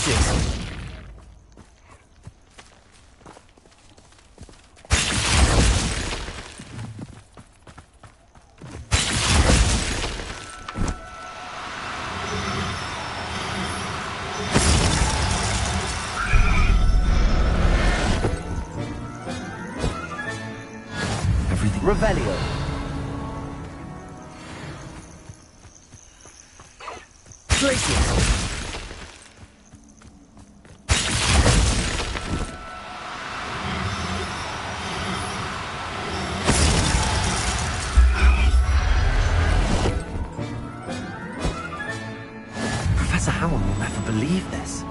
Places! Revelio. Places. Professor Howard will never believe this.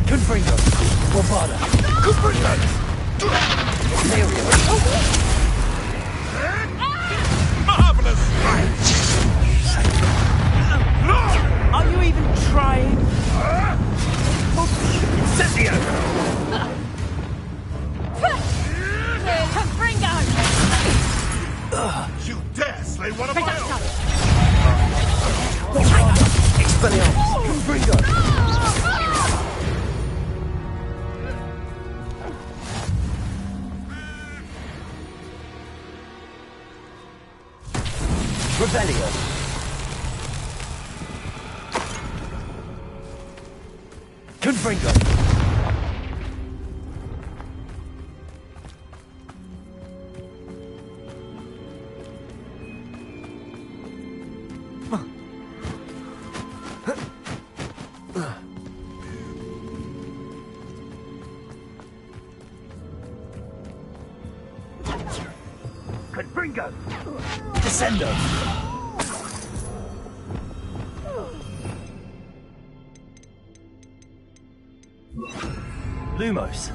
Confringo! Bombada! Confringo! Marvelous! Are you even trying? Incendio! Confringo! You dare slay one of my own! Expelliarmus! Confringo! Revelio. Confringo. Confringo! Descendo. Lumos.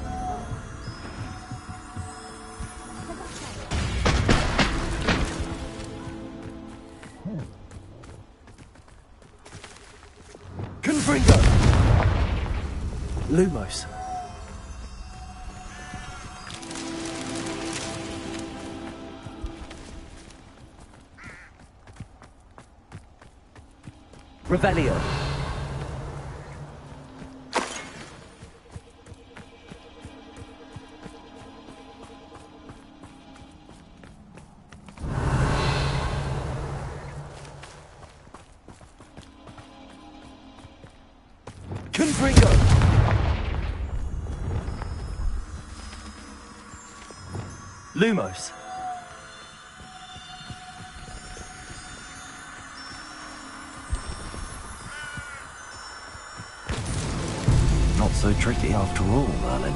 Confringo. Lumos. Revelio. Confringo. Lumos. Not so tricky after all, Merlin.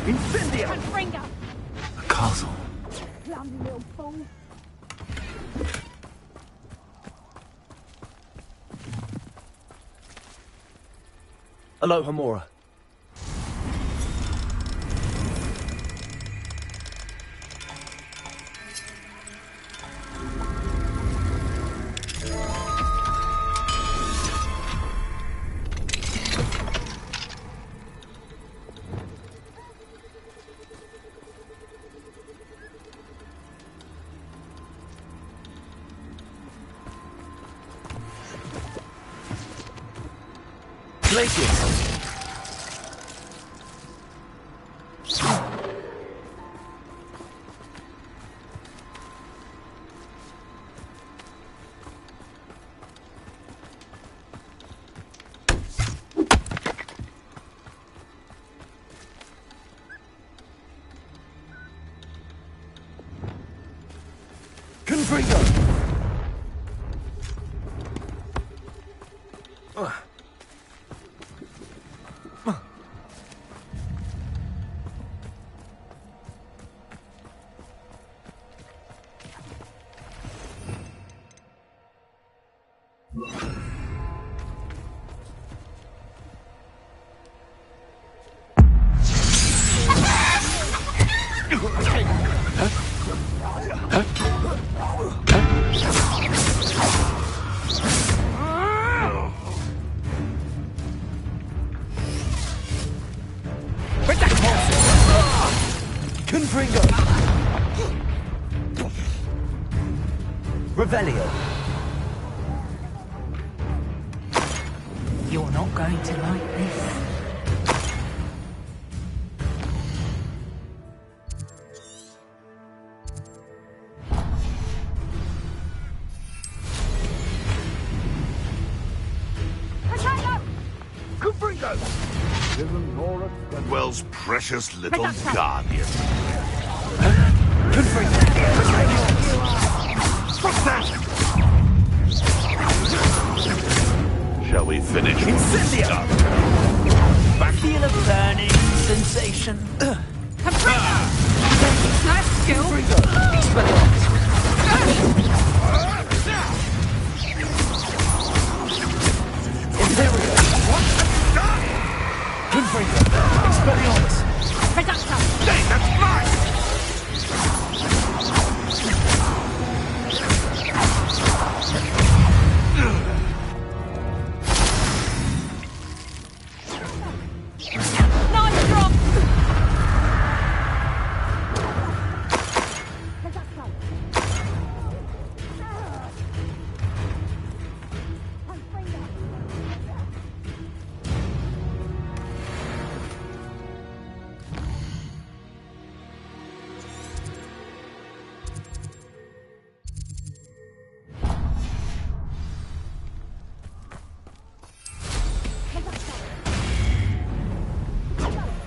Incendio! Confringo! A castle. Clumsy little fool. Aloha Mora. Places. Confringo! Confringo! Revelio! You're not going to like this. Confringo! Wells' precious little guardian. Confringo! What's that? Shall we finish? Incendio! Back Feel a burning sensation. Nice skill. Confringo! Expelliarmus! Imperio! Confringo! Expelliarmus! Reductor. Hey, that's mine! Nice drop.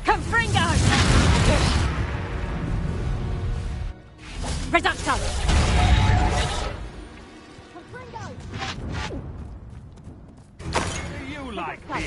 Confringo. Reductor. Do you like me?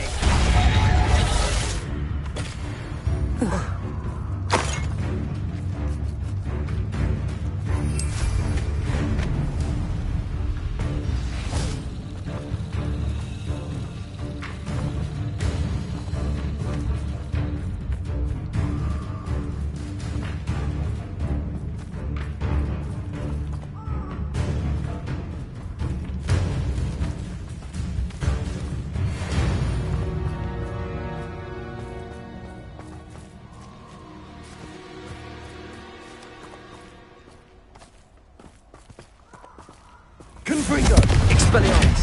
Confringo! Expelliarmus!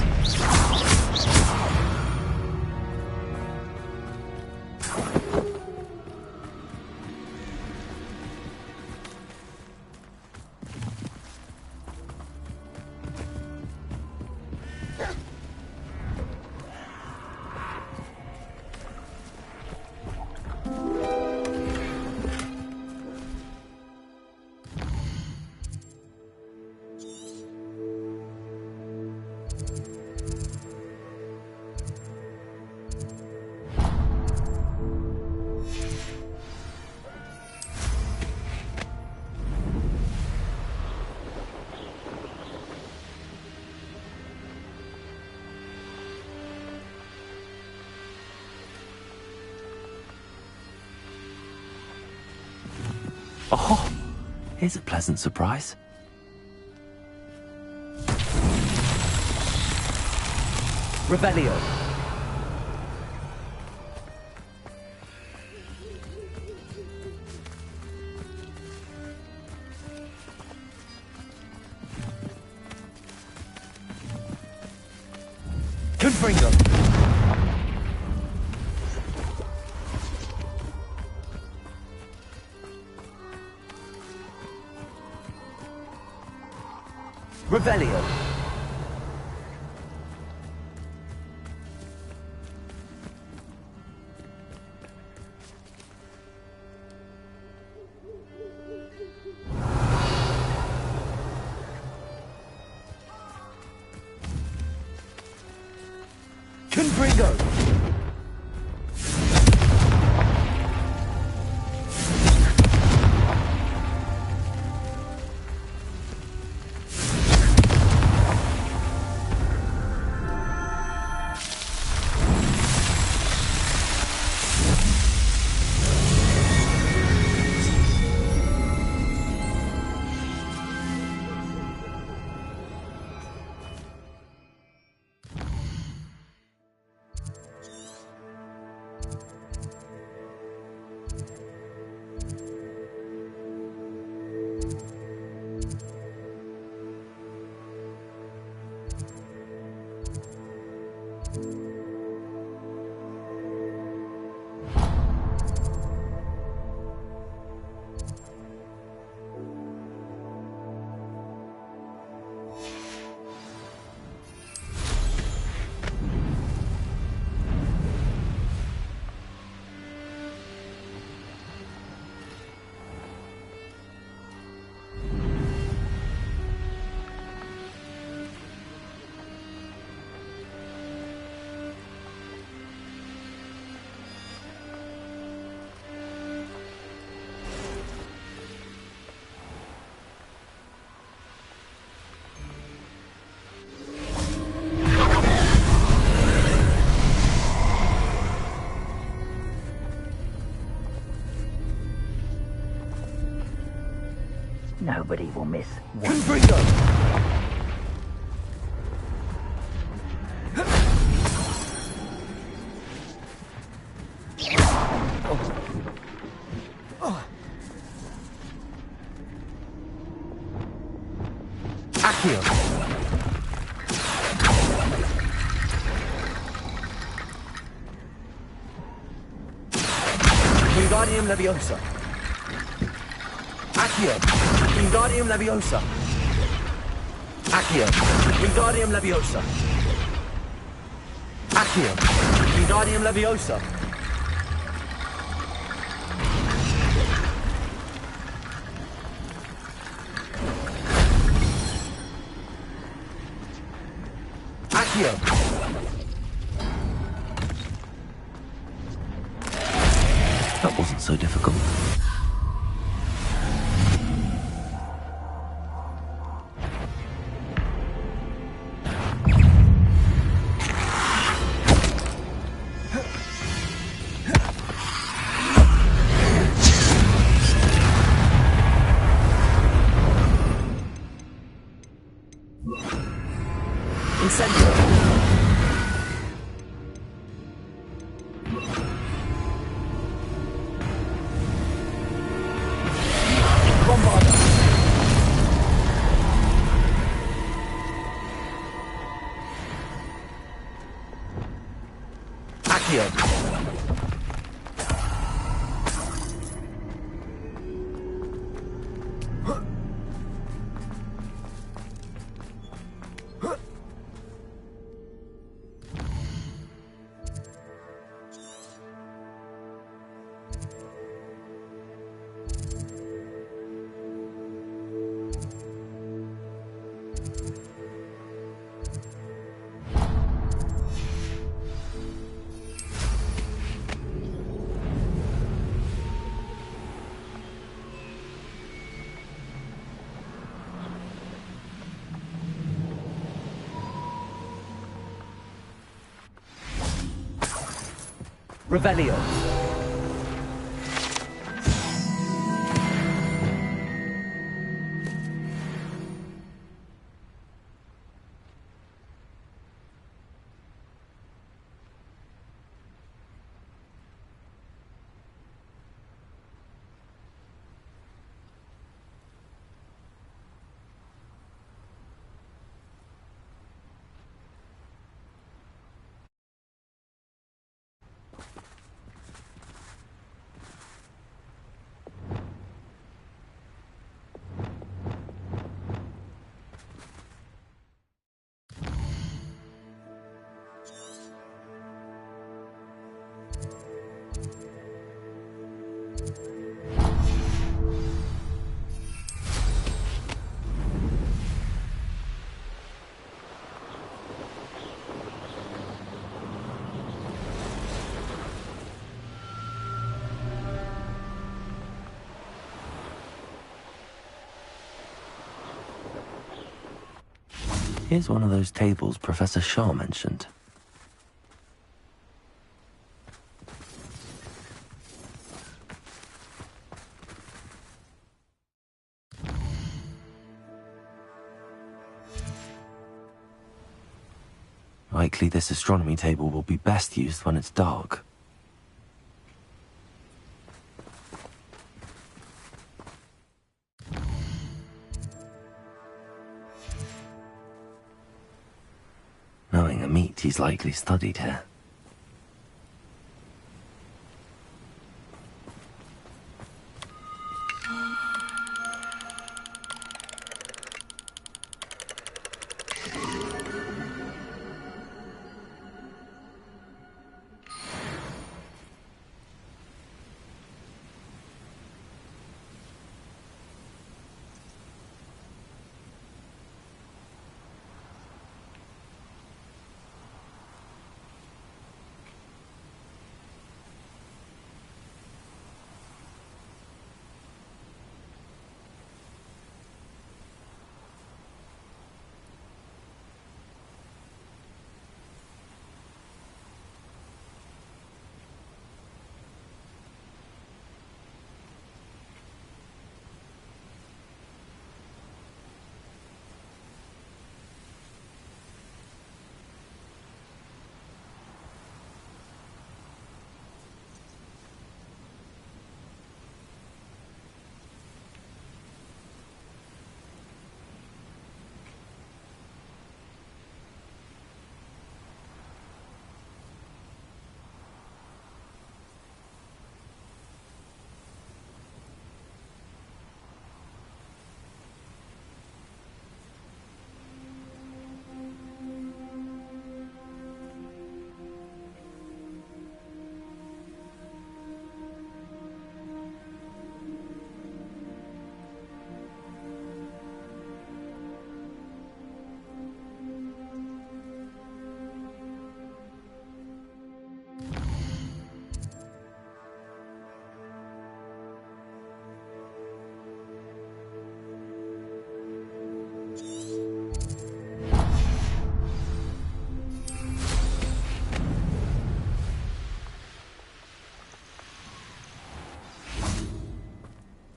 Oh, here's a pleasant surprise. Revelio. Confringo. Revelio. Confringo! Nobody will miss one. Confringo! Accio! Wingardium Leviosa! Accio! Wingardium Leviosa! Accio! Wingardium Leviosa! Accio! Wingardium Leviosa! Accio! That wasn't so difficult. Incendio! Bombarda! Accio! Revelio. Here's one of those tables Professor Shaw mentioned. Likely this astronomy table will be best used when it's dark. Knowing Amit, he's likely studied here.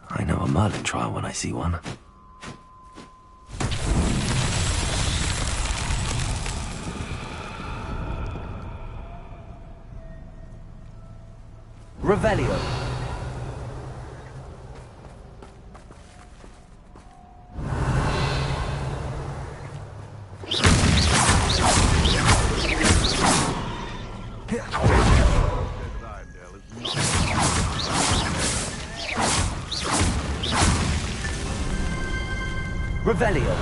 I know a Merlin trial when I see one. Revelio. Revelio.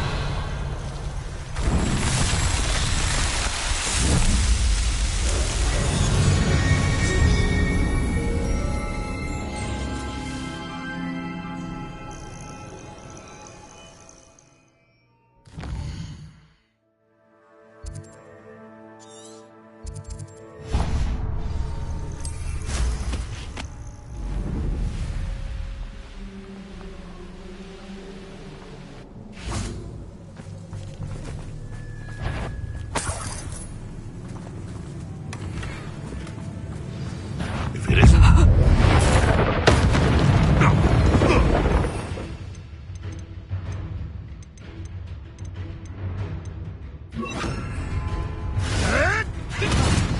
If it isn't...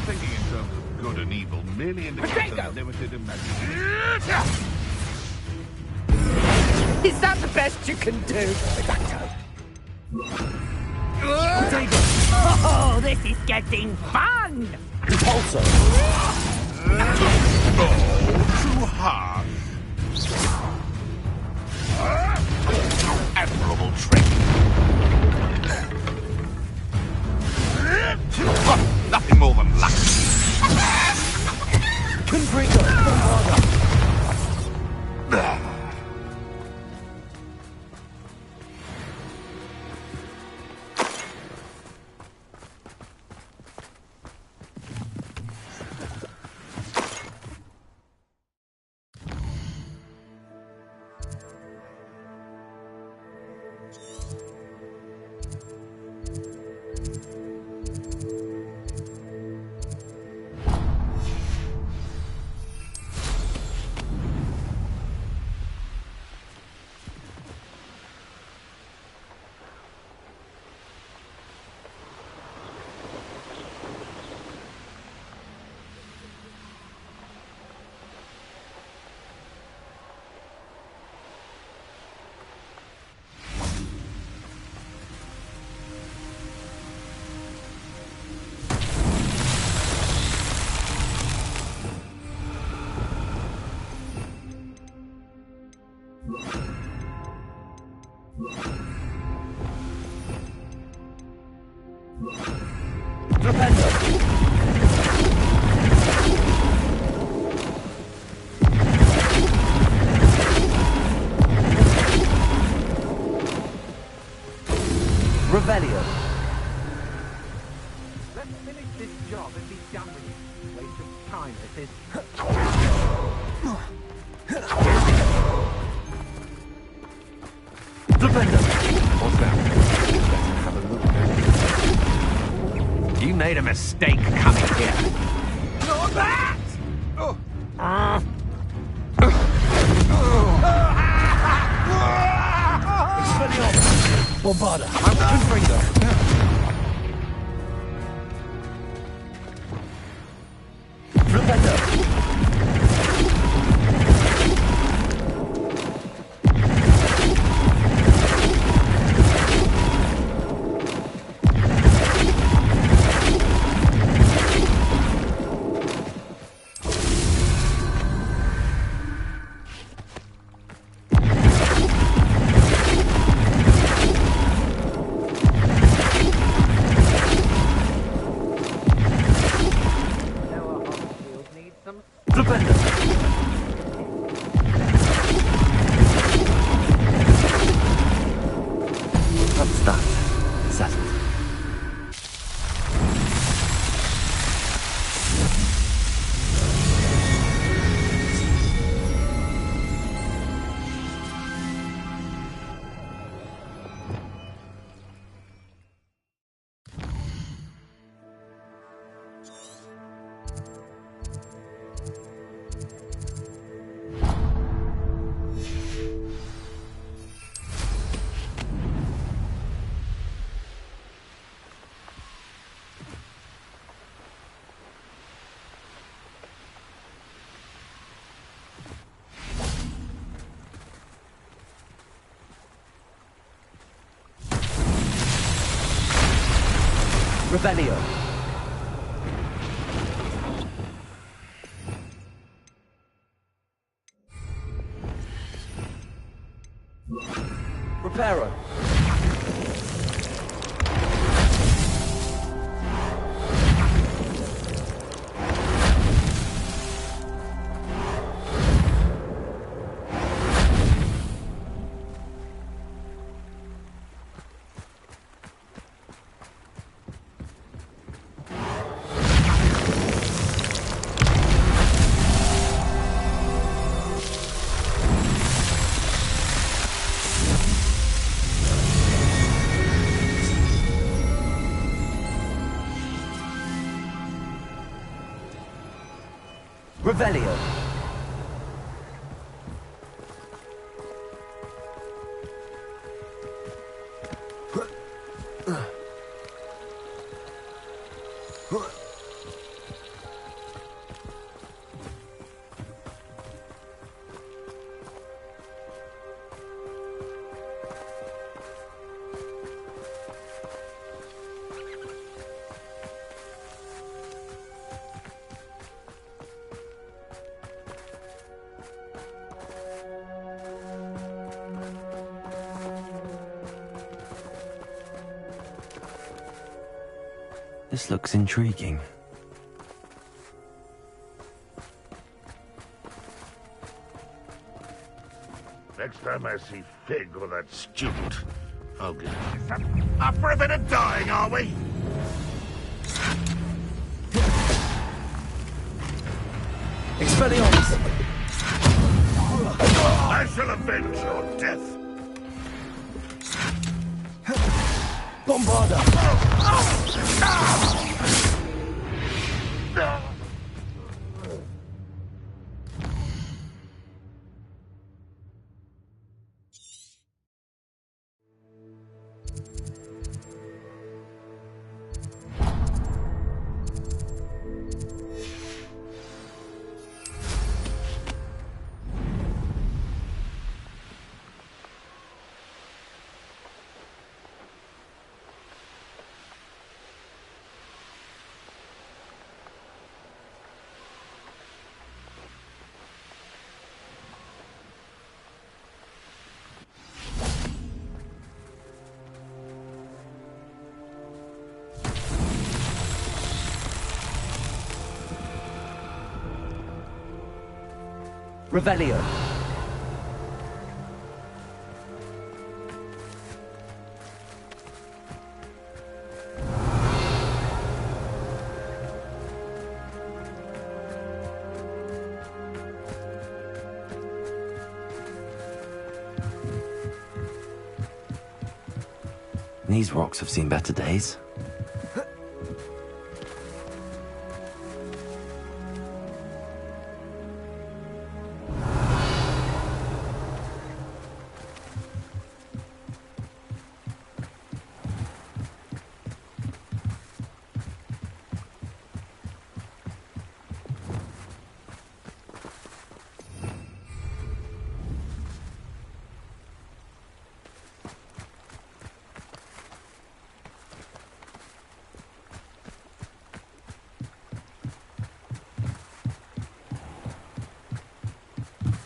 Thinking in terms of good and evil merely indicates a limited imagination. Is that the best you can do? Potato. Oh, this is getting fun! Repulsor. Oh, too harsh. Admirable trick. Nothing more than luck. Confringo. Flipendo! Revelio. Let's finish this job and be done with it. Waste of time, this is. Flipendo. What's that? Better have a look. You made a mistake coming here. Not that! Expelliarmus. Bombarda. Confringo. Flipendo. Noah Hogwarts needs some. Flipendo. What's that? Settled. Revelio. Reparo. Revelio. This looks intriguing. Next time I see Fig or that student, I'll get up for a bit of dying, are we? Expelliarmus. I shall avenge your death. Bombarda. Revelio. These rocks have seen better days.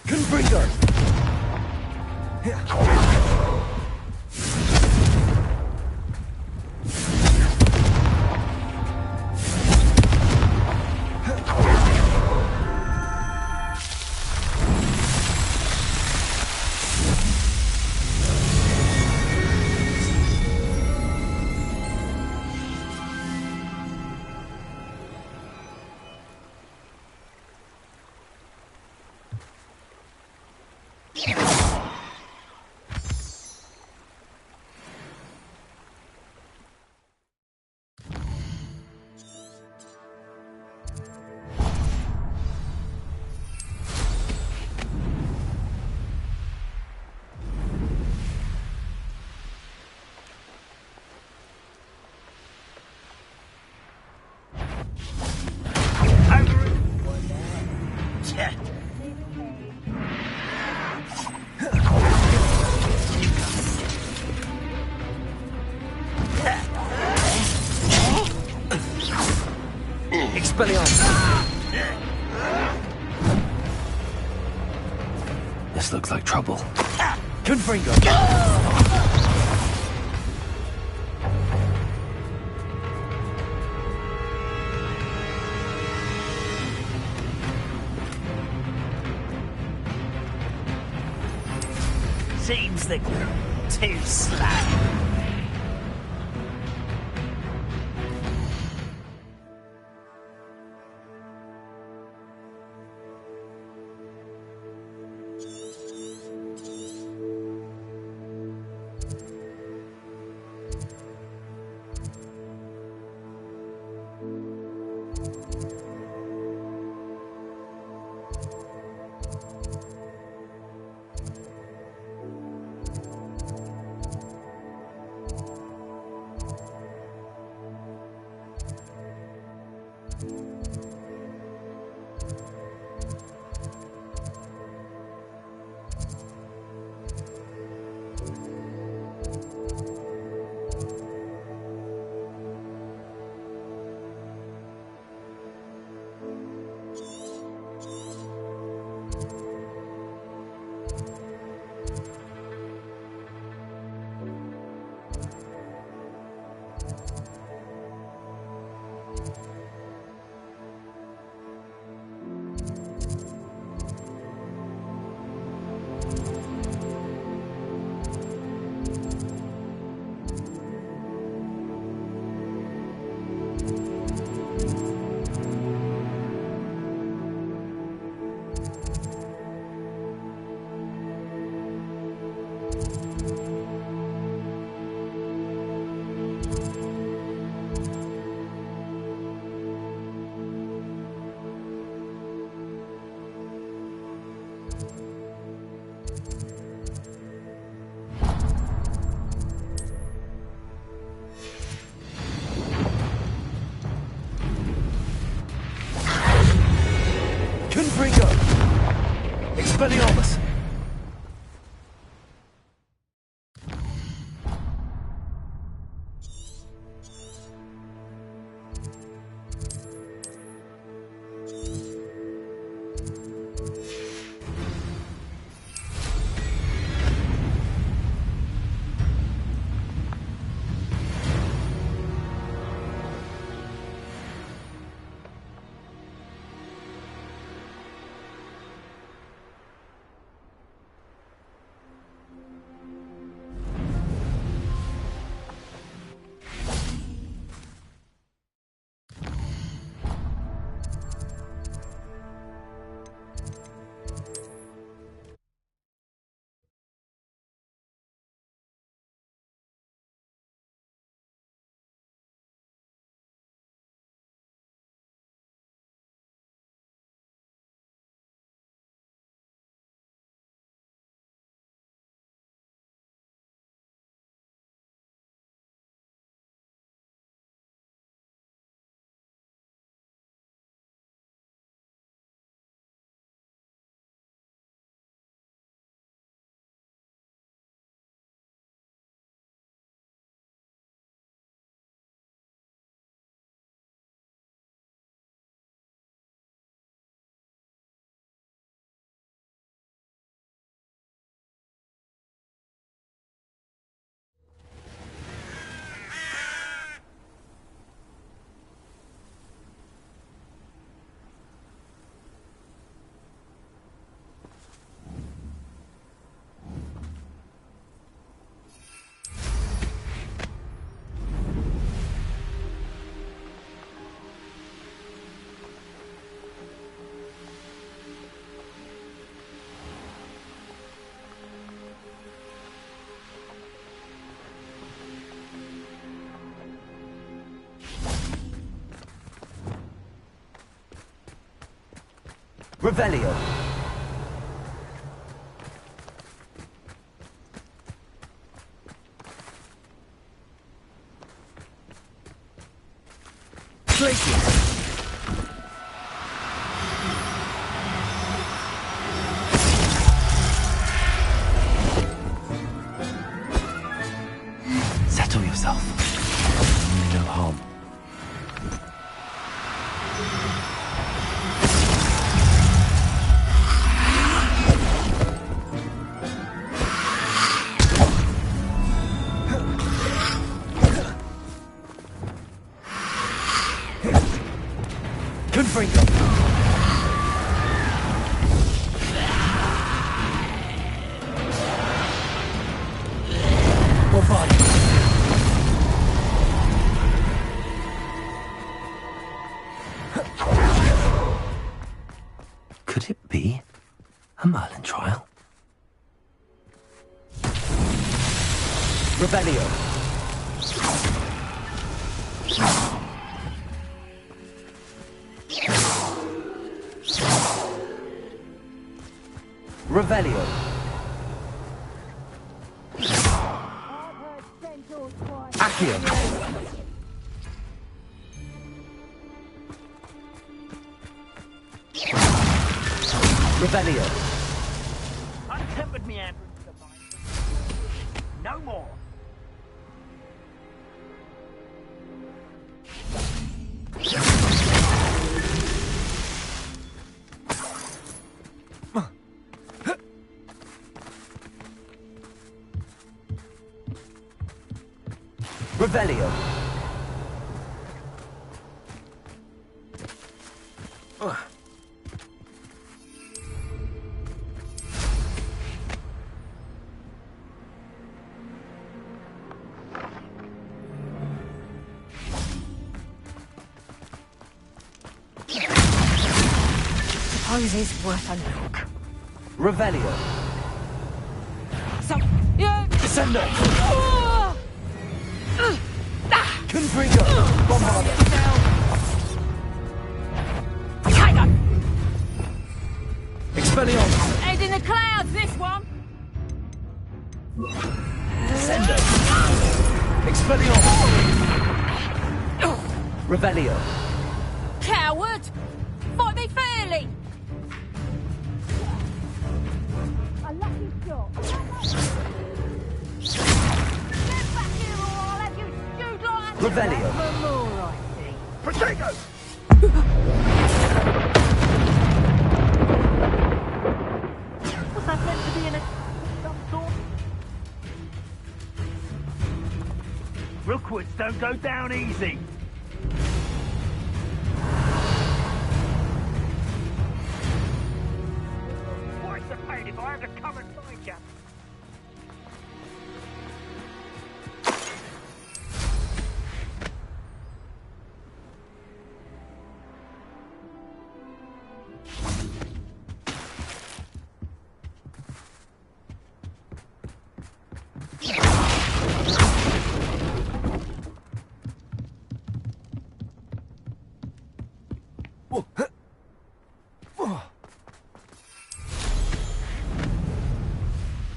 Confringo! Expelliarmus! This looks like trouble. Confringo! Seems the too slow. Revelio. Glacius. Settle yourself. No harm. Confringo. Bombardment. Could it be a Merlin trial? Revelio. Revelio. Accio. Revelio. Untempered meanderings of mine. No more. Revelio. Suppose it's worth a look. Revelio. So, yeah. Descendo. Oh! Confringo. Bombarda. Tiger! Expellion. Head in the clouds, this one. Descendo. Expellion. Revelio. Coward! Fight me fairly! A lucky shot. Get back here or I'll have you stewed like a Revelio. more, I see. Protego! Was that meant to be in a some sort? Rookwoods don't go down easy. Twice the pain if I have to come and find you.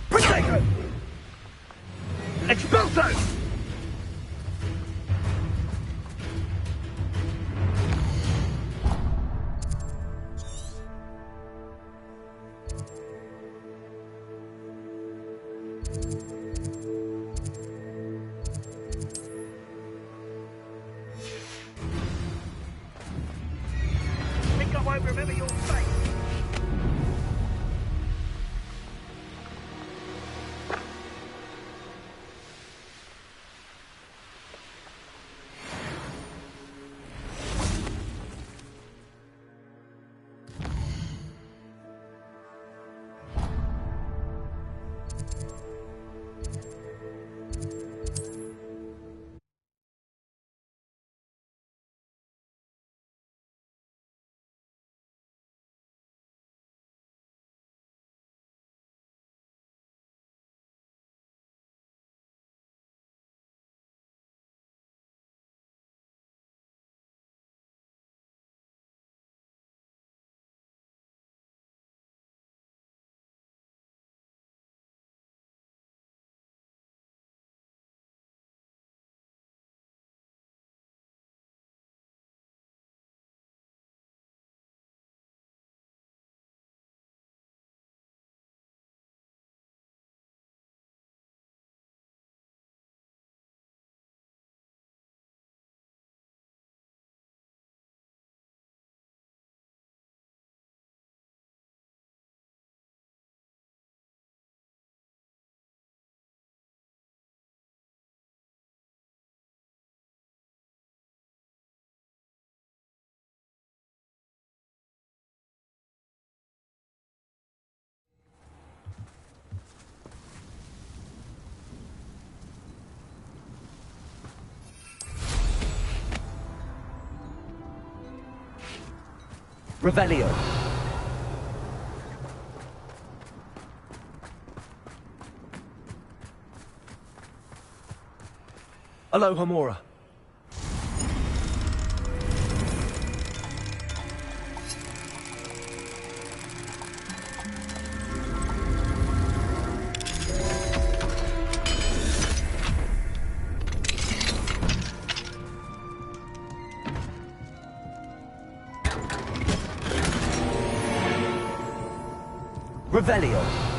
Protego! Expulso! Think I won't remember your face. Revelio. Alohomora. Revelio.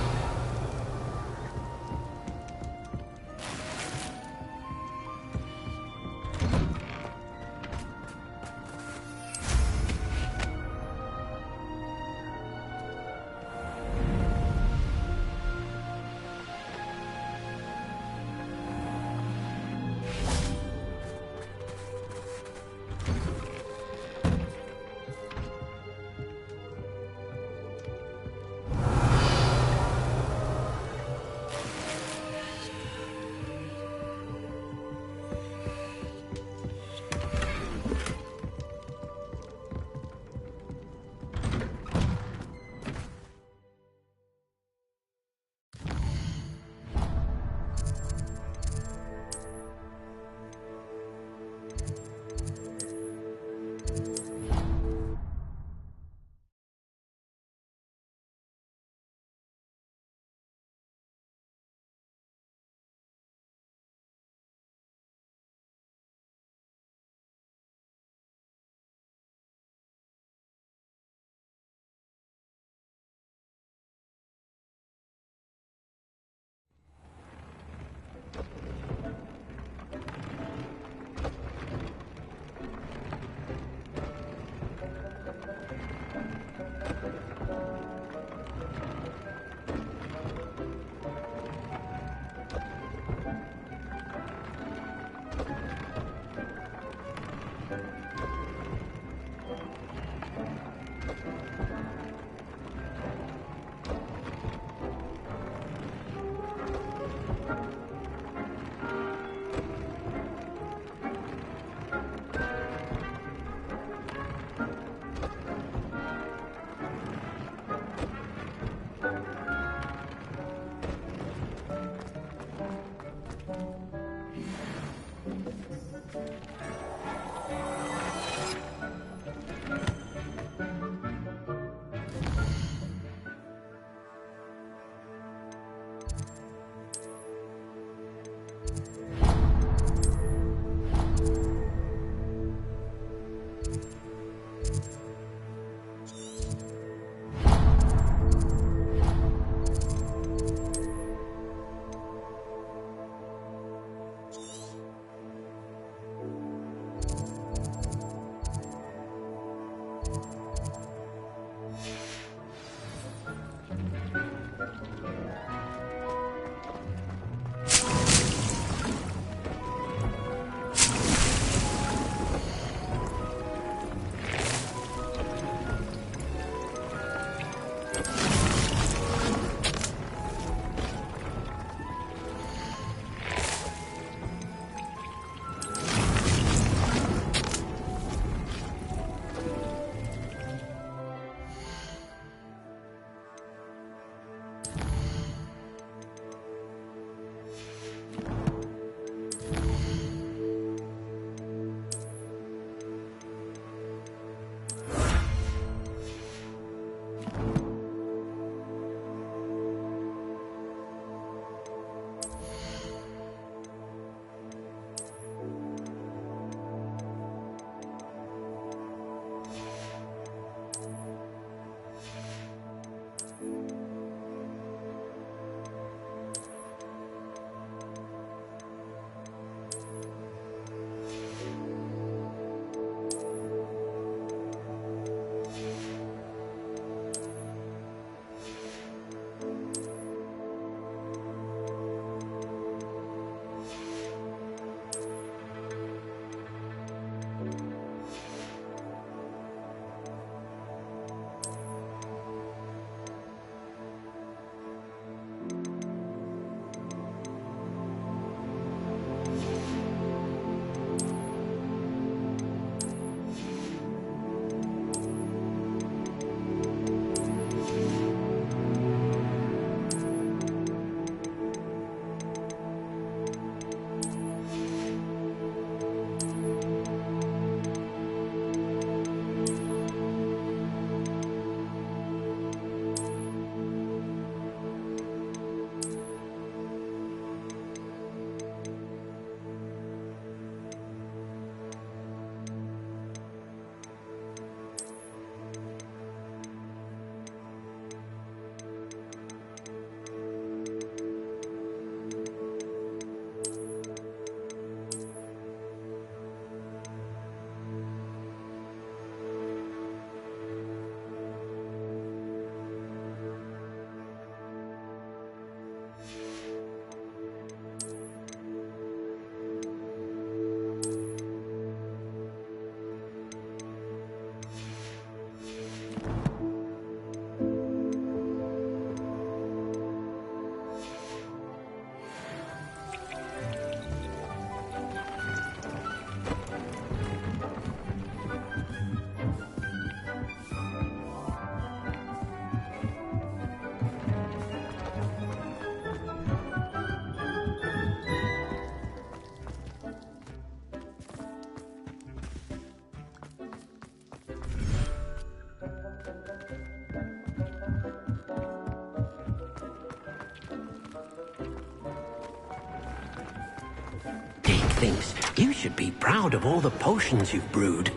Cryptic thinks you should be proud of all the potions you've brewed.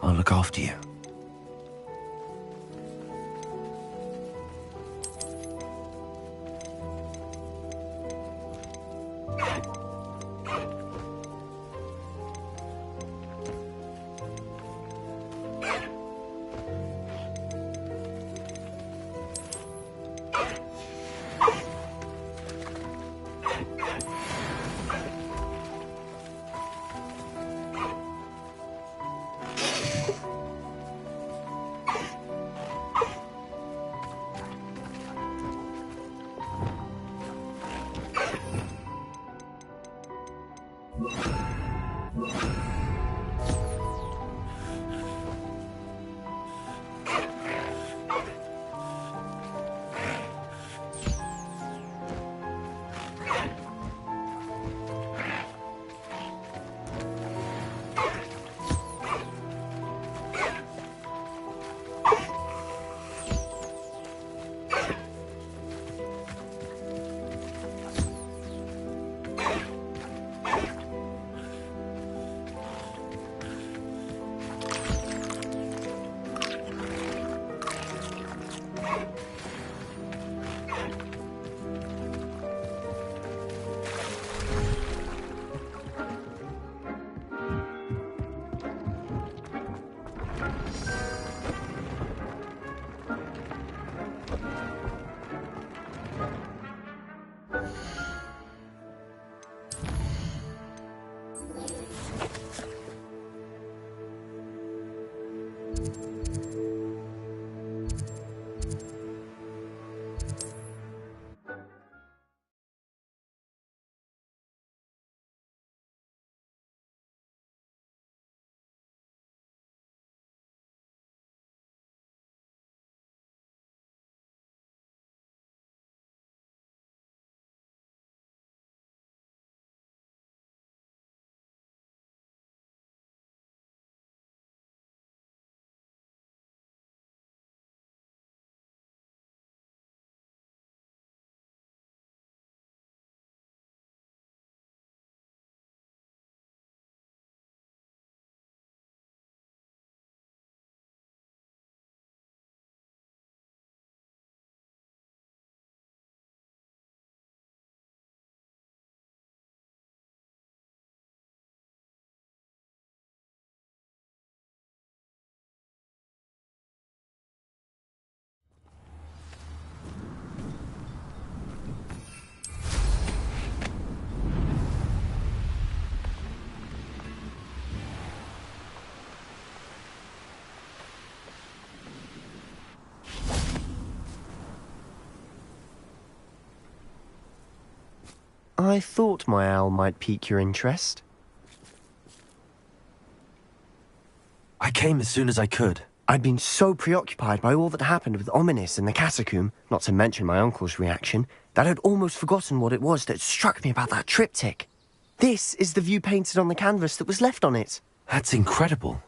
I'll look after you. I thought my owl might pique your interest. I came as soon as I could. I'd been so preoccupied by all that happened with Ominis and the catacomb, not to mention my uncle's reaction, that I'd almost forgotten what it was that struck me about that triptych. This is the view painted on the canvas that was left on it. That's incredible.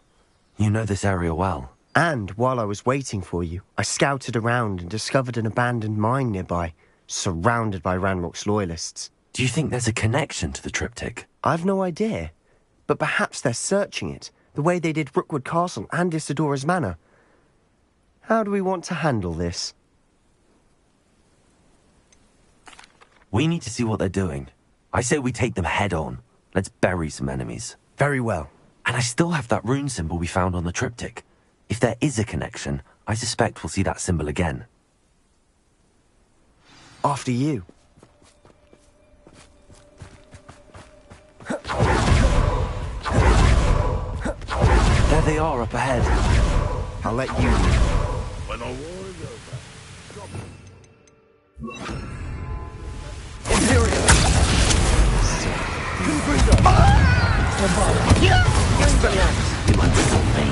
You know this area well. And while I was waiting for you, I scouted around and discovered an abandoned mine nearby, surrounded by Ranrock's loyalists. Do you think there's a connection to the triptych? I've no idea, but perhaps they're searching it, the way they did Rookwood Castle and Isidora's Manor. How do we want to handle this? We need to see what they're doing. I say we take them head on. Let's bury some enemies. Very well. And I still have that rune symbol we found on the triptych. If there is a connection, I suspect we'll see that symbol again. After you. There they are up ahead. I'll let you lead. When the war is over. Imperial! Confringo! You understand me?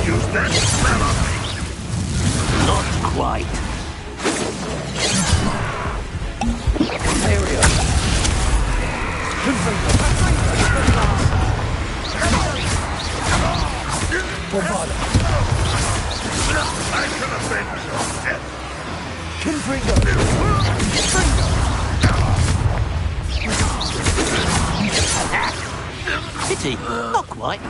Use that spell on me. Not quite. I shall avenge your death. Pity. Not quite.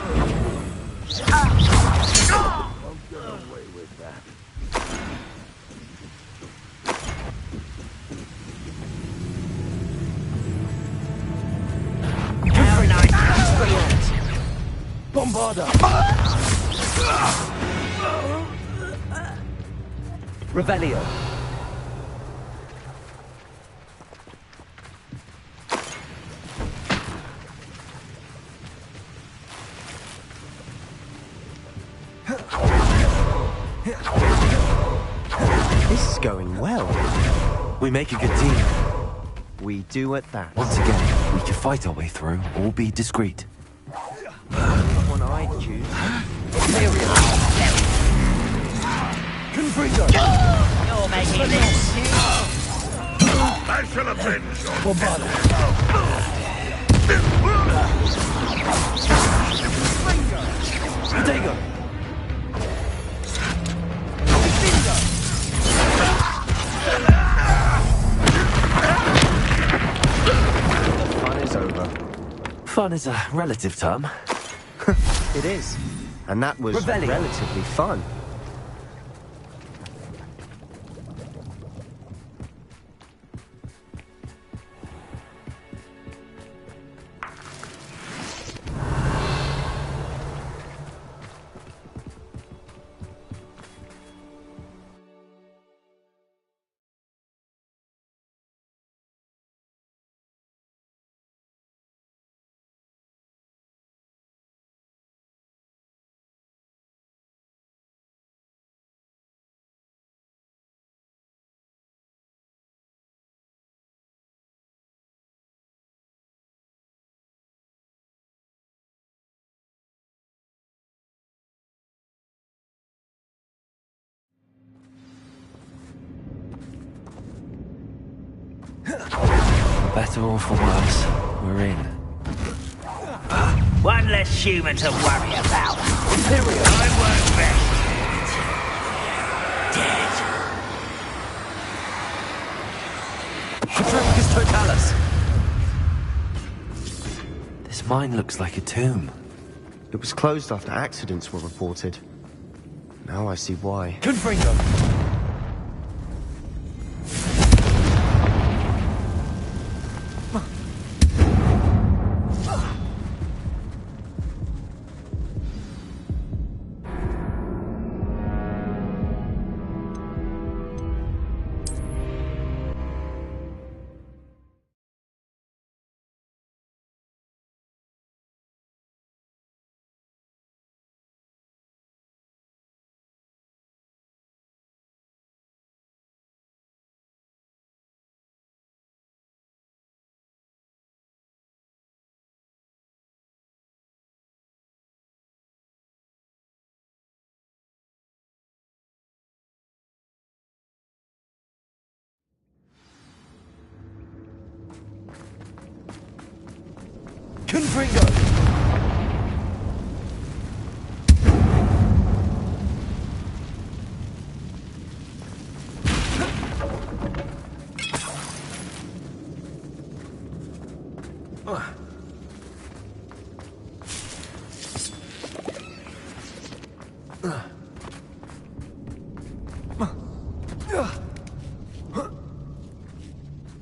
Revelio. This is going well. We make a good team. We do at that. Once again, we can fight our way through or be discreet. One I'd choose. You're making this. I shall avenge your death. Fun is over. Fun is a relative term. It is. And that was Revelio. relatively fun. For better or for worse, we're in. One less human to worry about. I work best. Patroclus Totalis! This mine looks like a tomb. It was closed after accidents were reported. Now I see why. Confringo. Confringo.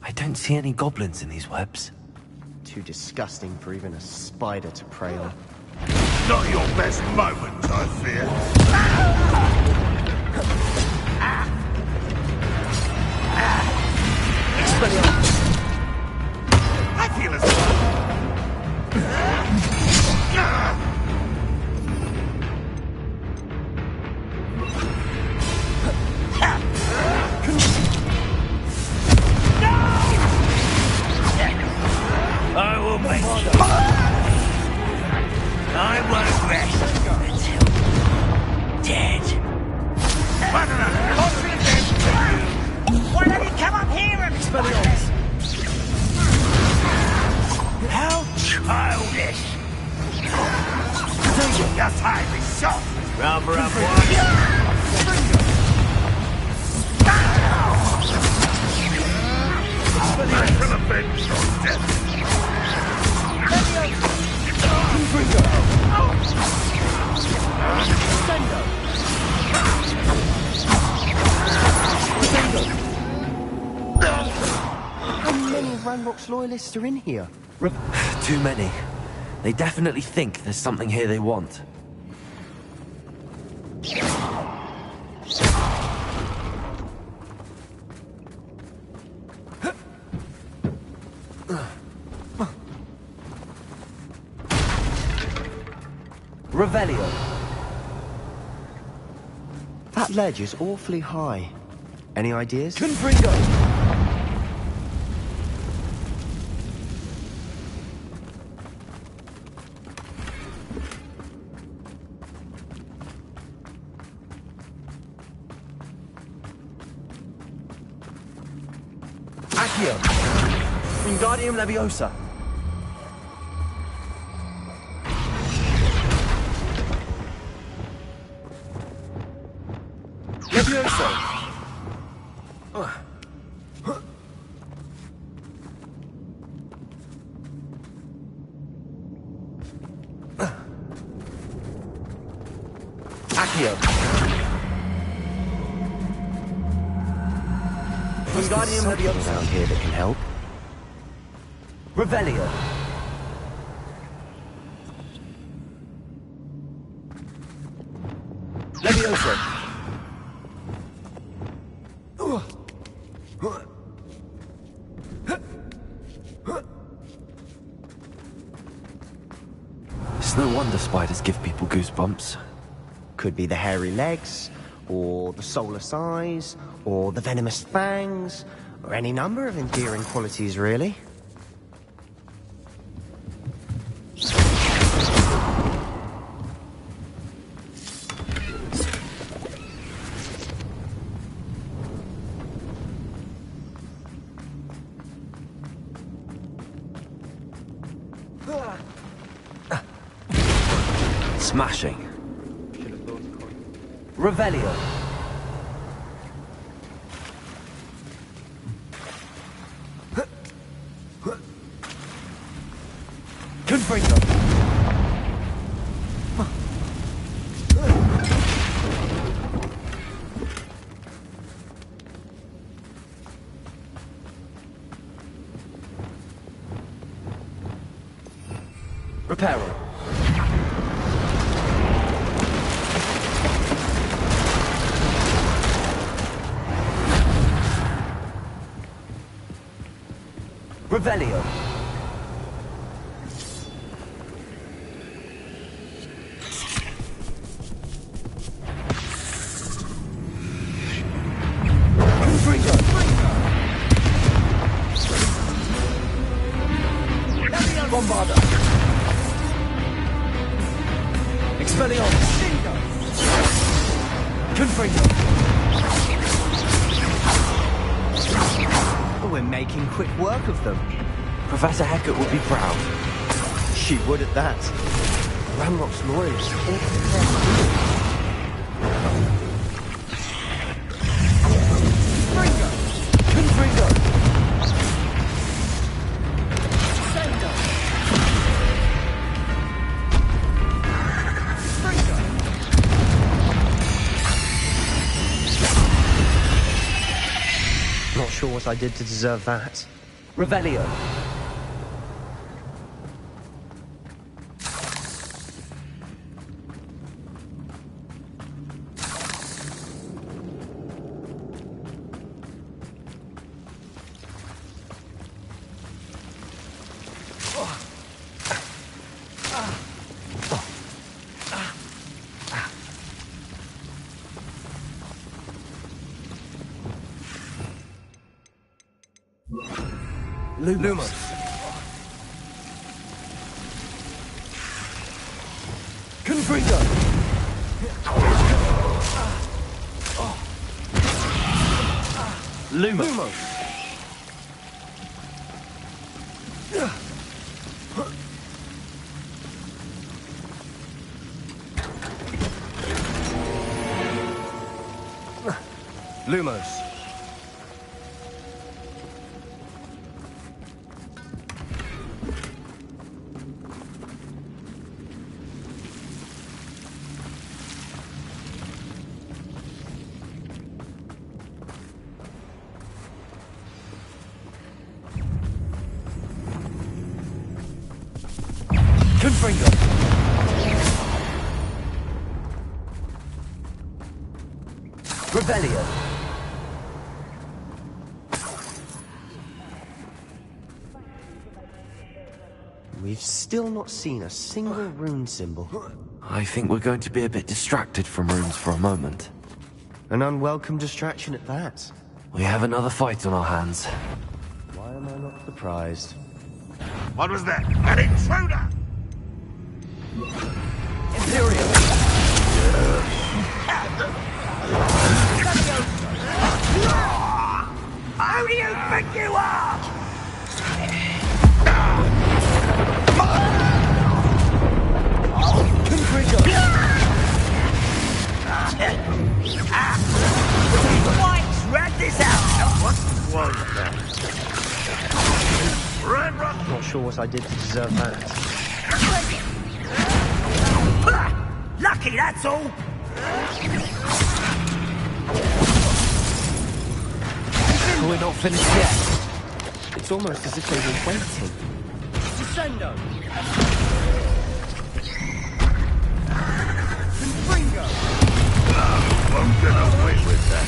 I don't see any goblins in these webs. Too disgusting for even a spider to prey on. Not your best moment, I fear. I feel as rest until dead. Why don't you come up here and Expelliarmus! How childish! Your time is short! Rubber up one. I shall avenge your death! How many of Ranrock's loyalists are in here? Too many. They definitely think there's something here they want. Revelio. That ledge is awfully high. Any ideas? Confringo. Accio. Wingardium Leviosa. Leviosa. Accio. Wingardium Leviosa. Around here that can help. Revelio. Leviosa. It's no wonder spiders give people goosebumps. Could be the hairy legs, or the soulless eyes, or the venomous fangs, or any number of endearing qualities, really. Smashing. Revelio. Confringo. Reparo. Revelio. Confringo. Bombarda. Expelliarmus. Confringo. We're making quick work of them. Professor Hecat would be proud. She would at that. Ranrock's lawyers are all prepared. Confringo. Not sure what I did to deserve that. Revelio. Lumos. Confringo. Confringo! Lumos. Lumos. Confringo. Rebellion. We've still not seen a single rune symbol. I think we're going to be a bit distracted from runes for a moment. An unwelcome distraction at that. We have another fight on our hands. Why am I not surprised? What was that? An intruder! Imperial! Who do you think you are? Drag this out! What was that? Run, run! Not sure what I did to deserve that. Lucky, that's all! We're not finished yet. It's almost as if they were waiting. Descendo! Confringo! Won't get away with that.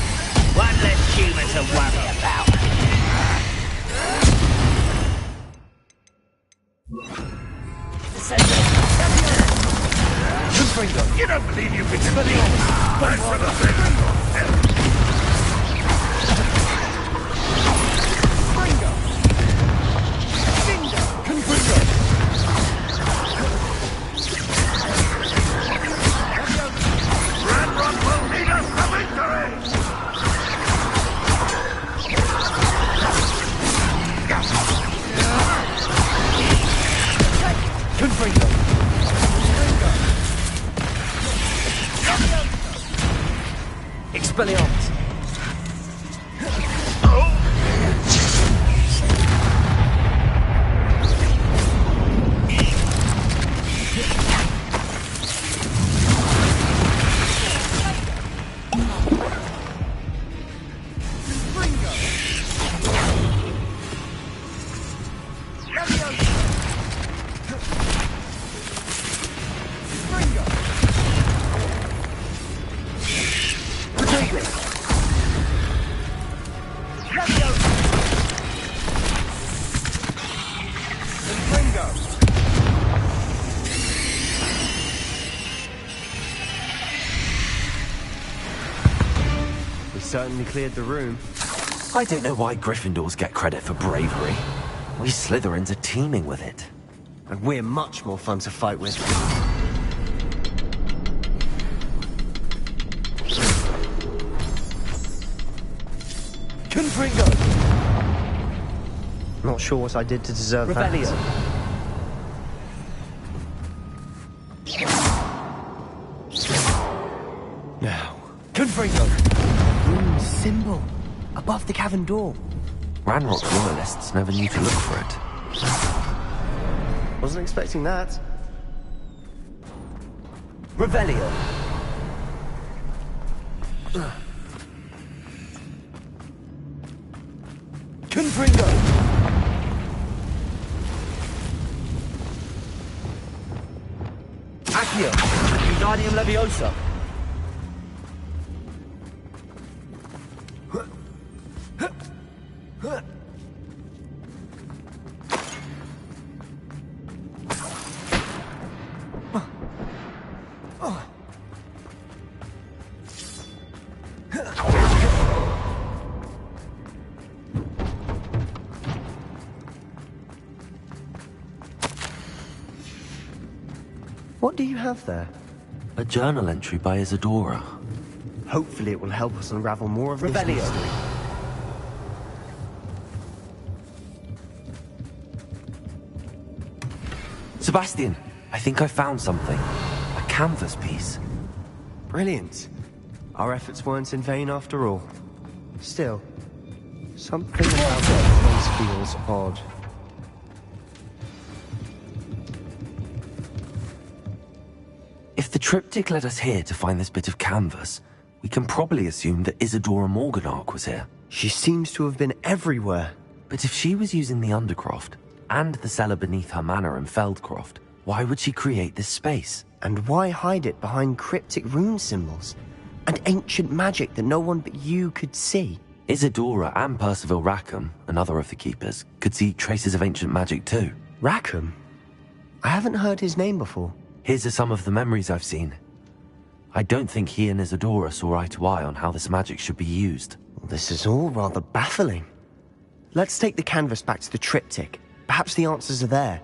One less human to worry about. Confringo! You don't believe you can do it? Thanks for the thing. Confringo! Red Rock will lead us to victory! Confringo! Expelliarmus! We certainly cleared the room. I don't know why Gryffindors get credit for bravery. We Slytherins are teeming with it. And we're much more fun to fight with. Confringo! Not sure what I did to deserve Rebellion. that. Now. Confringo! Rune symbol. Above the cavern door. Ranrock's royalists never knew to look for it. Wasn't expecting that. Rebellion. Confringo! Accio. Wingardium Leviosa. What do you have there? A journal entry by Isadora. Hopefully it will help us unravel more of this mystery. Sebastian, I think I found something. A canvas piece. Brilliant. Our efforts weren't in vain after all. Still, something about that place feels odd. If the triptych led us here to find this bit of canvas, we can probably assume that Isadora Morganach was here. She seems to have been everywhere. But if she was using the Undercroft, and the cellar beneath her manor in Feldcroft, why would she create this space? And why hide it behind cryptic rune symbols? And ancient magic that no one but you could see? Isadora and Percival Rackham, another of the keepers, could see traces of ancient magic too. Rackham? I haven't heard his name before. His are some of the memories I've seen. I don't think he and Isadora saw eye to eye on how this magic should be used. This is all rather baffling. Let's take the canvas back to the triptych. Perhaps the answers are there.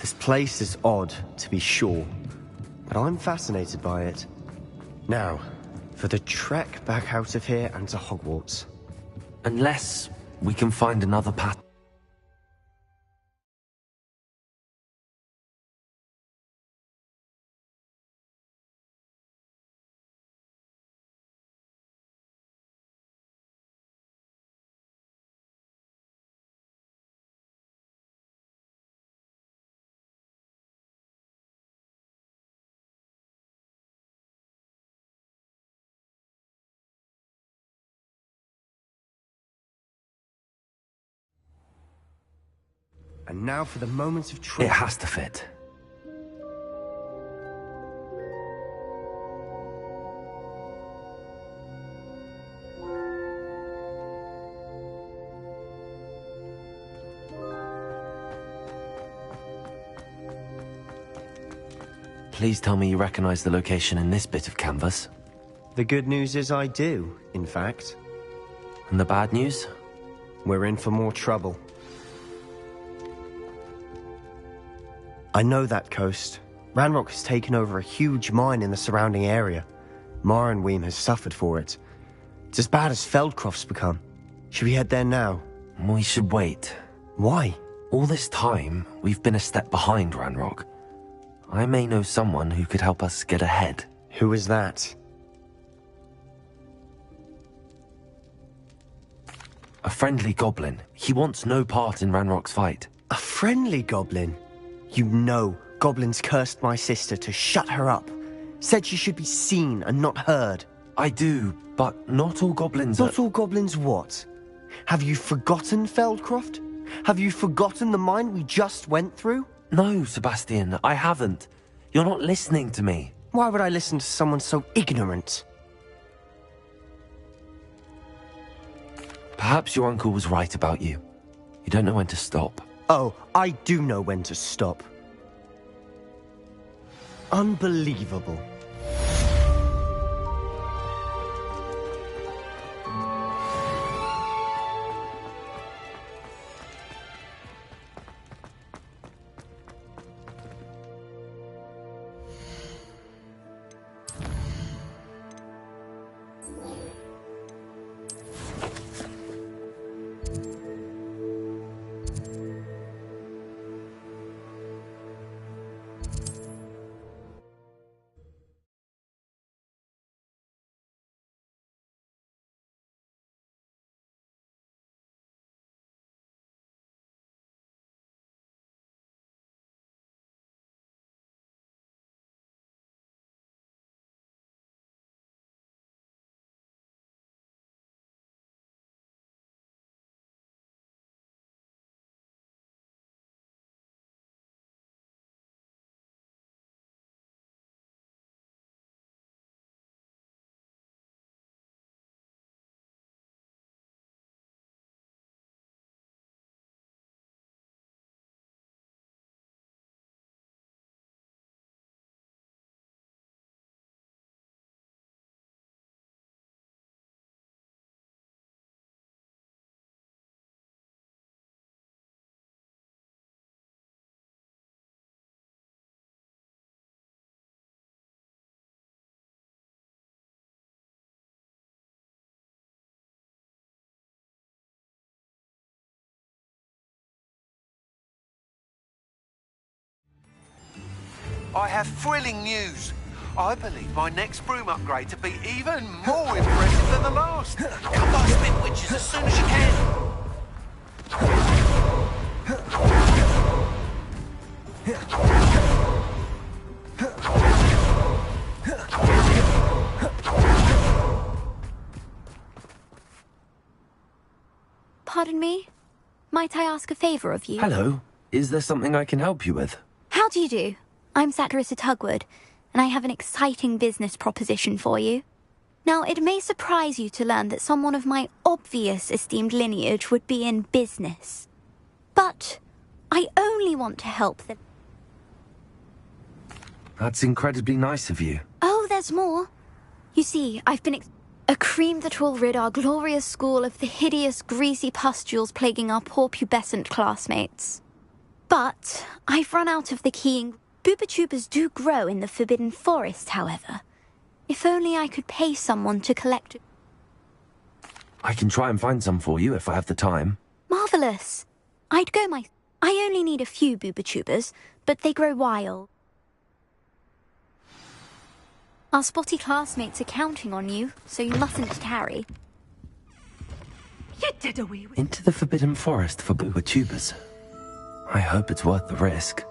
This place is odd, to be sure, but I'm fascinated by it. Now, for the trek back out of here and to Hogwarts. Unless we can find another path. And now for the moment of truth. It has to fit. Please tell me you recognize the location in this bit of canvas. The good news is I do, in fact. And the bad news? We're in for more trouble. I know that coast. Ranrock has taken over a huge mine in the surrounding area. Marrenweem has suffered for it. It's as bad as Feldcroft's become. Should we head there now? We should wait. Why? All this time, we've been a step behind Ranrock. I may know someone who could help us get ahead. Who is that? A friendly goblin. He wants no part in Ranrock's fight. A friendly goblin? You know, goblins cursed my sister to shut her up. Said she should be seen and not heard. I do, but not all goblins Not all goblins what? Have you forgotten Feldcroft? Have you forgotten the mine we just went through? No, Sebastian, I haven't. You're not listening to me. Why would I listen to someone so ignorant? Perhaps your uncle was right about you. You don't know when to stop. Oh, I do know when to stop. Unbelievable. I have thrilling news. I believe my next broom upgrade to be even more impressive than the last. Come by Spit Witches as soon as you can. Pardon me? Might I ask a favour of you? Hello. Is there something I can help you with? How do you do? I'm Saccharissa Tugwood, and I have an exciting business proposition for you. Now, it may surprise you to learn that someone of my obvious esteemed lineage would be in business. But I only want to help them. That's incredibly nice of you. Oh, there's more. You see, I've been a cream that will rid our glorious school of the hideous, greasy pustules plaguing our poor pubescent classmates. But I've run out of the key. Boobachubas do grow in the Forbidden Forest, however. If only I could pay someone to collect... I can try and find some for you if I have the time. Marvellous. I only need a few Boobachubas, but they grow wild. Our spotty classmates are counting on you, so you mustn't tarry. You did away with... Into the Forbidden Forest for Boobachubas. I hope it's worth the risk.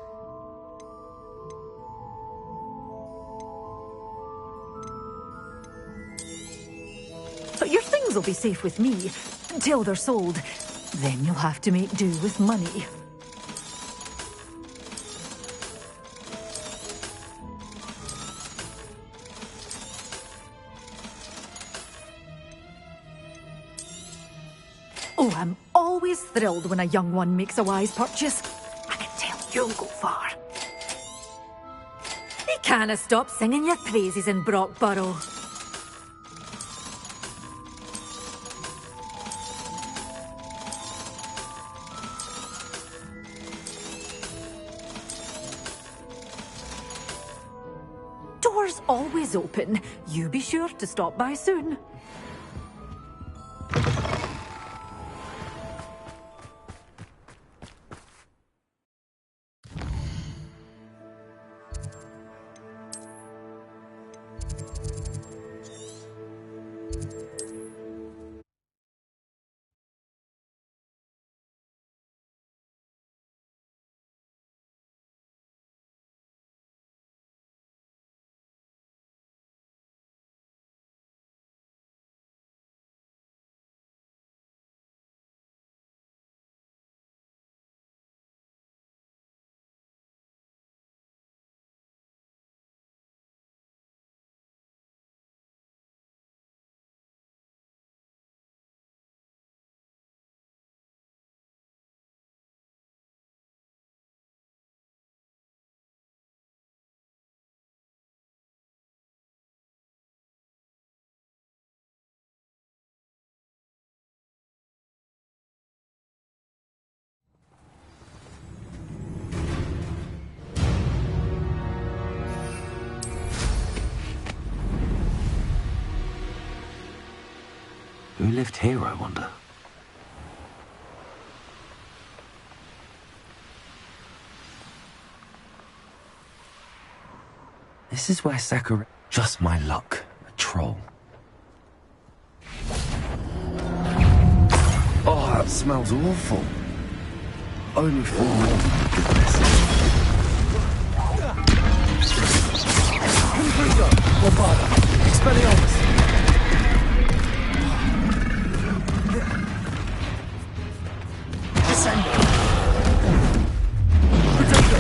But your things will be safe with me, until they're sold. Then you'll have to make do with money. Oh, I'm always thrilled when a young one makes a wise purchase. I can tell you'll go far. You can't stop singing your praises in Brockborough. Doors always open. You be sure to stop by soon. Who lived here, I wonder? This is where Sakura... Just my luck. A troll. Oh, that smells awful. Only 4 more. Goodness. Intriga! Lombarda! Expelliarmus! Descendo! Protecto!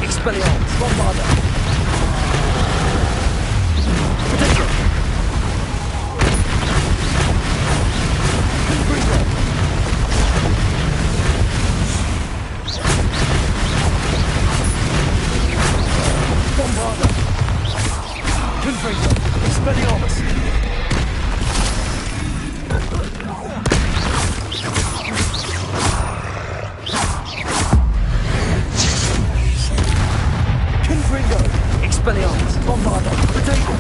Expelliarmus! Bombarda! Protecto! Intriga! Bombarda! Confringo! Expelliarmus! Confringo! Expelliarmus! Bombarda! Potato!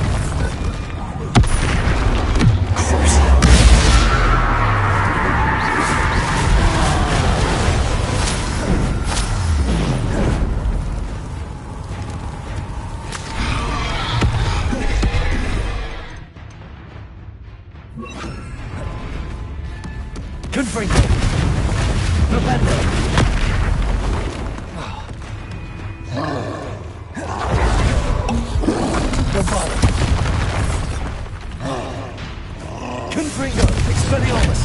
Confringo! Propendo! Bombarda! Confringo! Expelliarmus!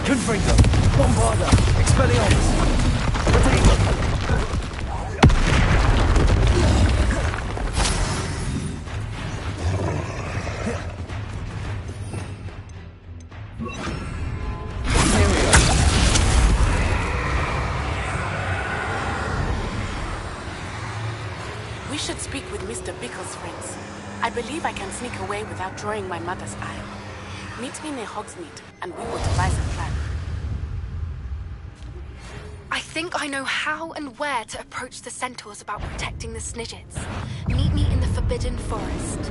Confringo! Bombarda! Expelliarmus! Potato! We should speak with Mr. Bickle's friends. I believe I can sneak away without drawing my mother's ire. Meet me near Hogsmeade, and we will devise a plan. I think I know how and where to approach the centaurs about protecting the Snidgets. Meet me in the Forbidden Forest.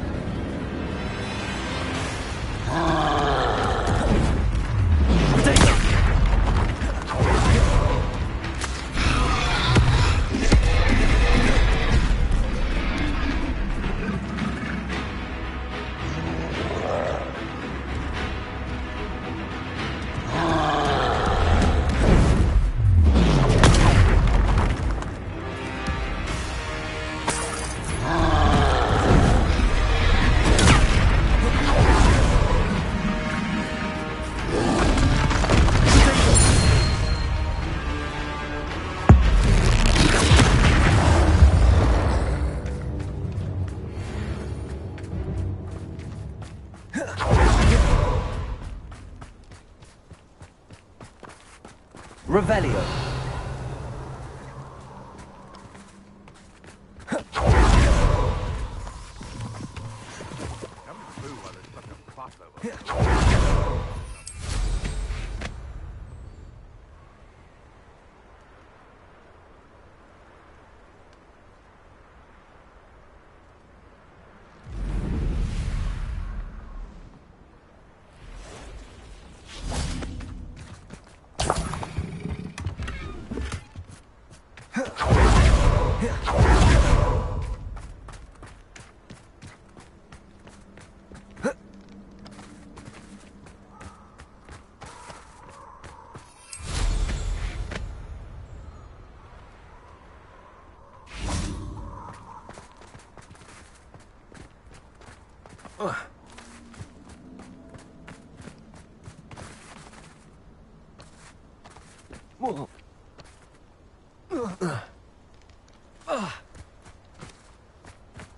Revelio.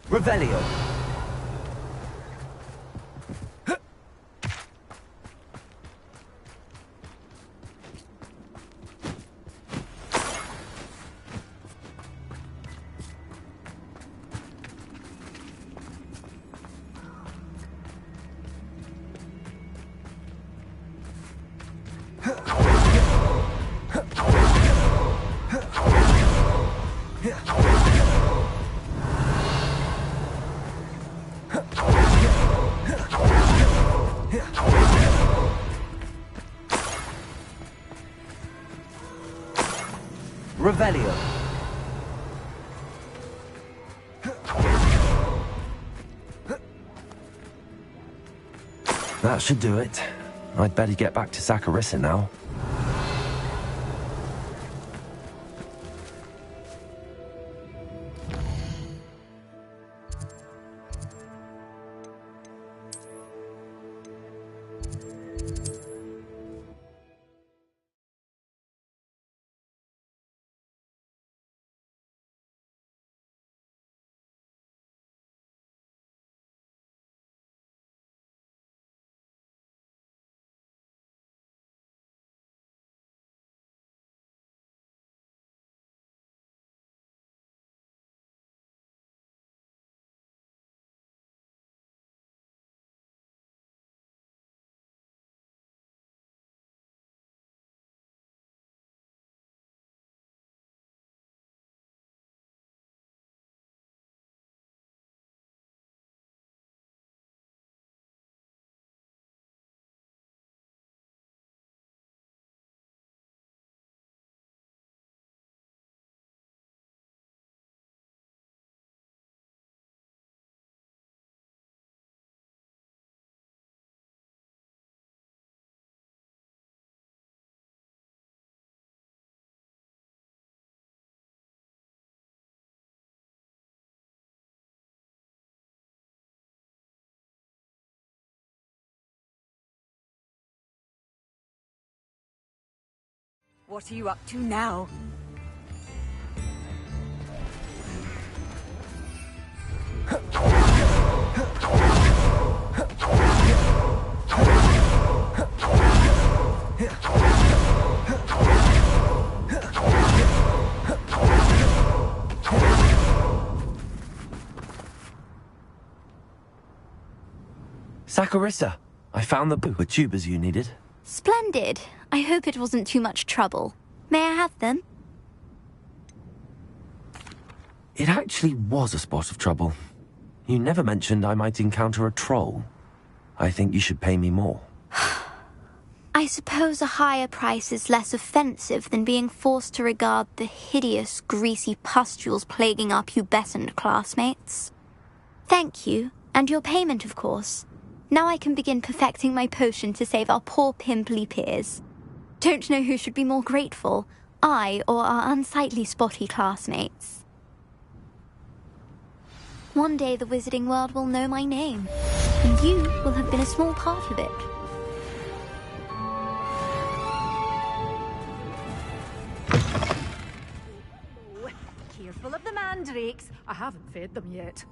Revelio. Revelio. That should do it. I'd better get back to Saccharissa now. What are you up to now? Saccharissa, I found the pooper tubers you needed. Splendid. I hope it wasn't too much trouble. May I have them? It actually was a spot of trouble. You never mentioned I might encounter a troll. I think you should pay me more. I suppose a higher price is less offensive than being forced to regard the hideous, greasy pustules plaguing our pubescent classmates. Thank you, and your payment, of course. Now I can begin perfecting my potion to save our poor pimply peers. Don't know who should be more grateful, I or our unsightly spotty classmates. One day the wizarding world will know my name, and you will have been a small part of it. Careful of the mandrakes. I haven't fed them yet.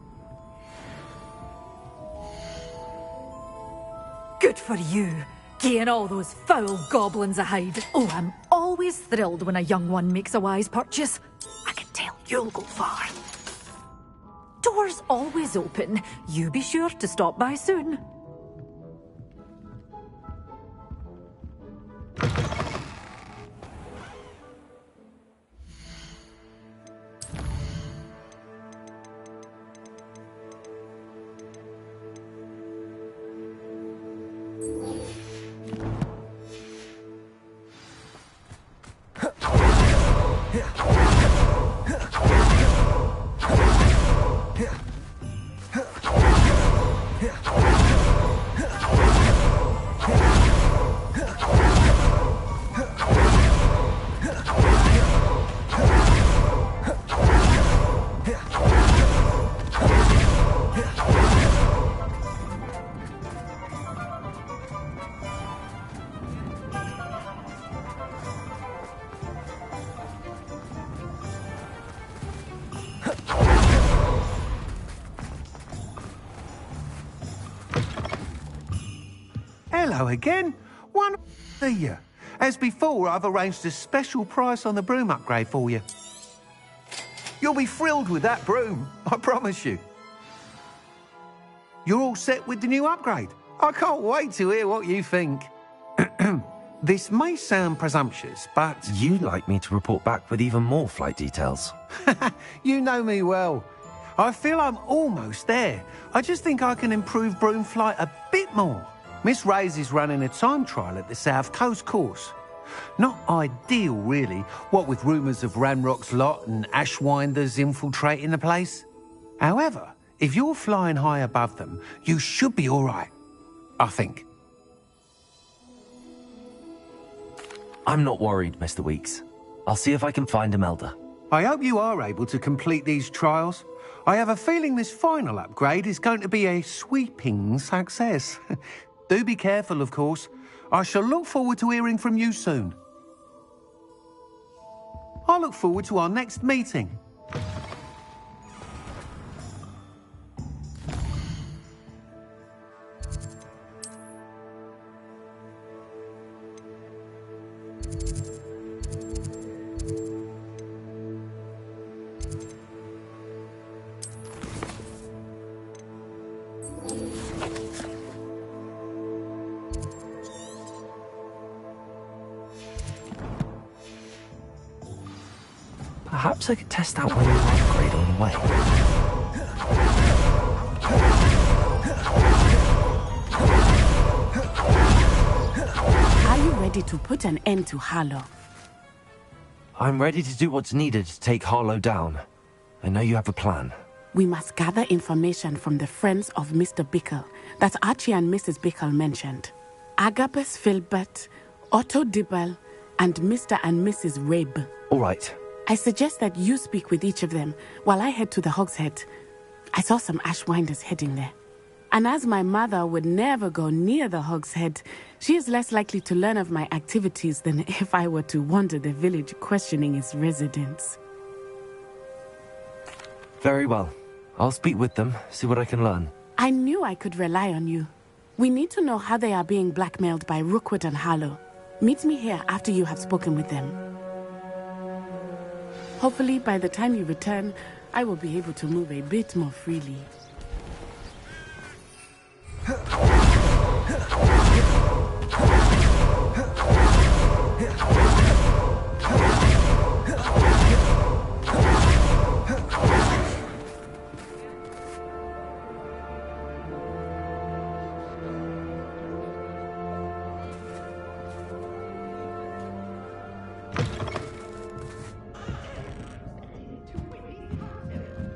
Good for you. Getting all those foul goblins a hide. Oh, I'm always thrilled when a young one makes a wise purchase. I can tell you'll go far. Doors always open. You be sure to stop by soon. Hello again. One to you. As before, I've arranged a special price on the broom upgrade for you. You'll be thrilled with that broom, I promise you. You're all set with the new upgrade. I can't wait to hear what you think. This may sound presumptuous, but... You'd like me to report back with even more flight details. You know me well. I feel I'm almost there. I just think I can improve broom flight a bit more. Miss Ray's is running a time trial at the South Coast course. Not ideal, really, what with rumours of Ranrock's lot and Ashwinders infiltrating the place. However, if you're flying high above them, you should be all right, I think. I'm not worried, Mr. Weeks. I'll see if I can find Imelda. I hope you are able to complete these trials. I have a feeling this final upgrade is going to be a sweeping success. Do be careful, of course. I shall look forward to hearing from you soon. I look forward to our next meeting. Perhaps I could test out my new upgrade on the way. Are you ready to put an end to Harlow? I'm ready to do what's needed to take Harlow down. I know you have a plan. We must gather information from the friends of Mr. Bickle that Archie and Mrs. Bickle mentioned. Agabus Filbert, Otto Dibble, and Mr. and Mrs. Rabe. All right. I suggest that you speak with each of them while I head to the Hogshead. I saw some Ashwinders heading there. And as my mother would never go near the Hog's Head, she is less likely to learn of my activities than if I were to wander the village questioning its residents. Very well. I'll speak with them, see what I can learn. I knew I could rely on you. We need to know how they are being blackmailed by Rookwood and Harlow. Meet me here after you have spoken with them. Hopefully, by the time you return, I will be able to move a bit more freely.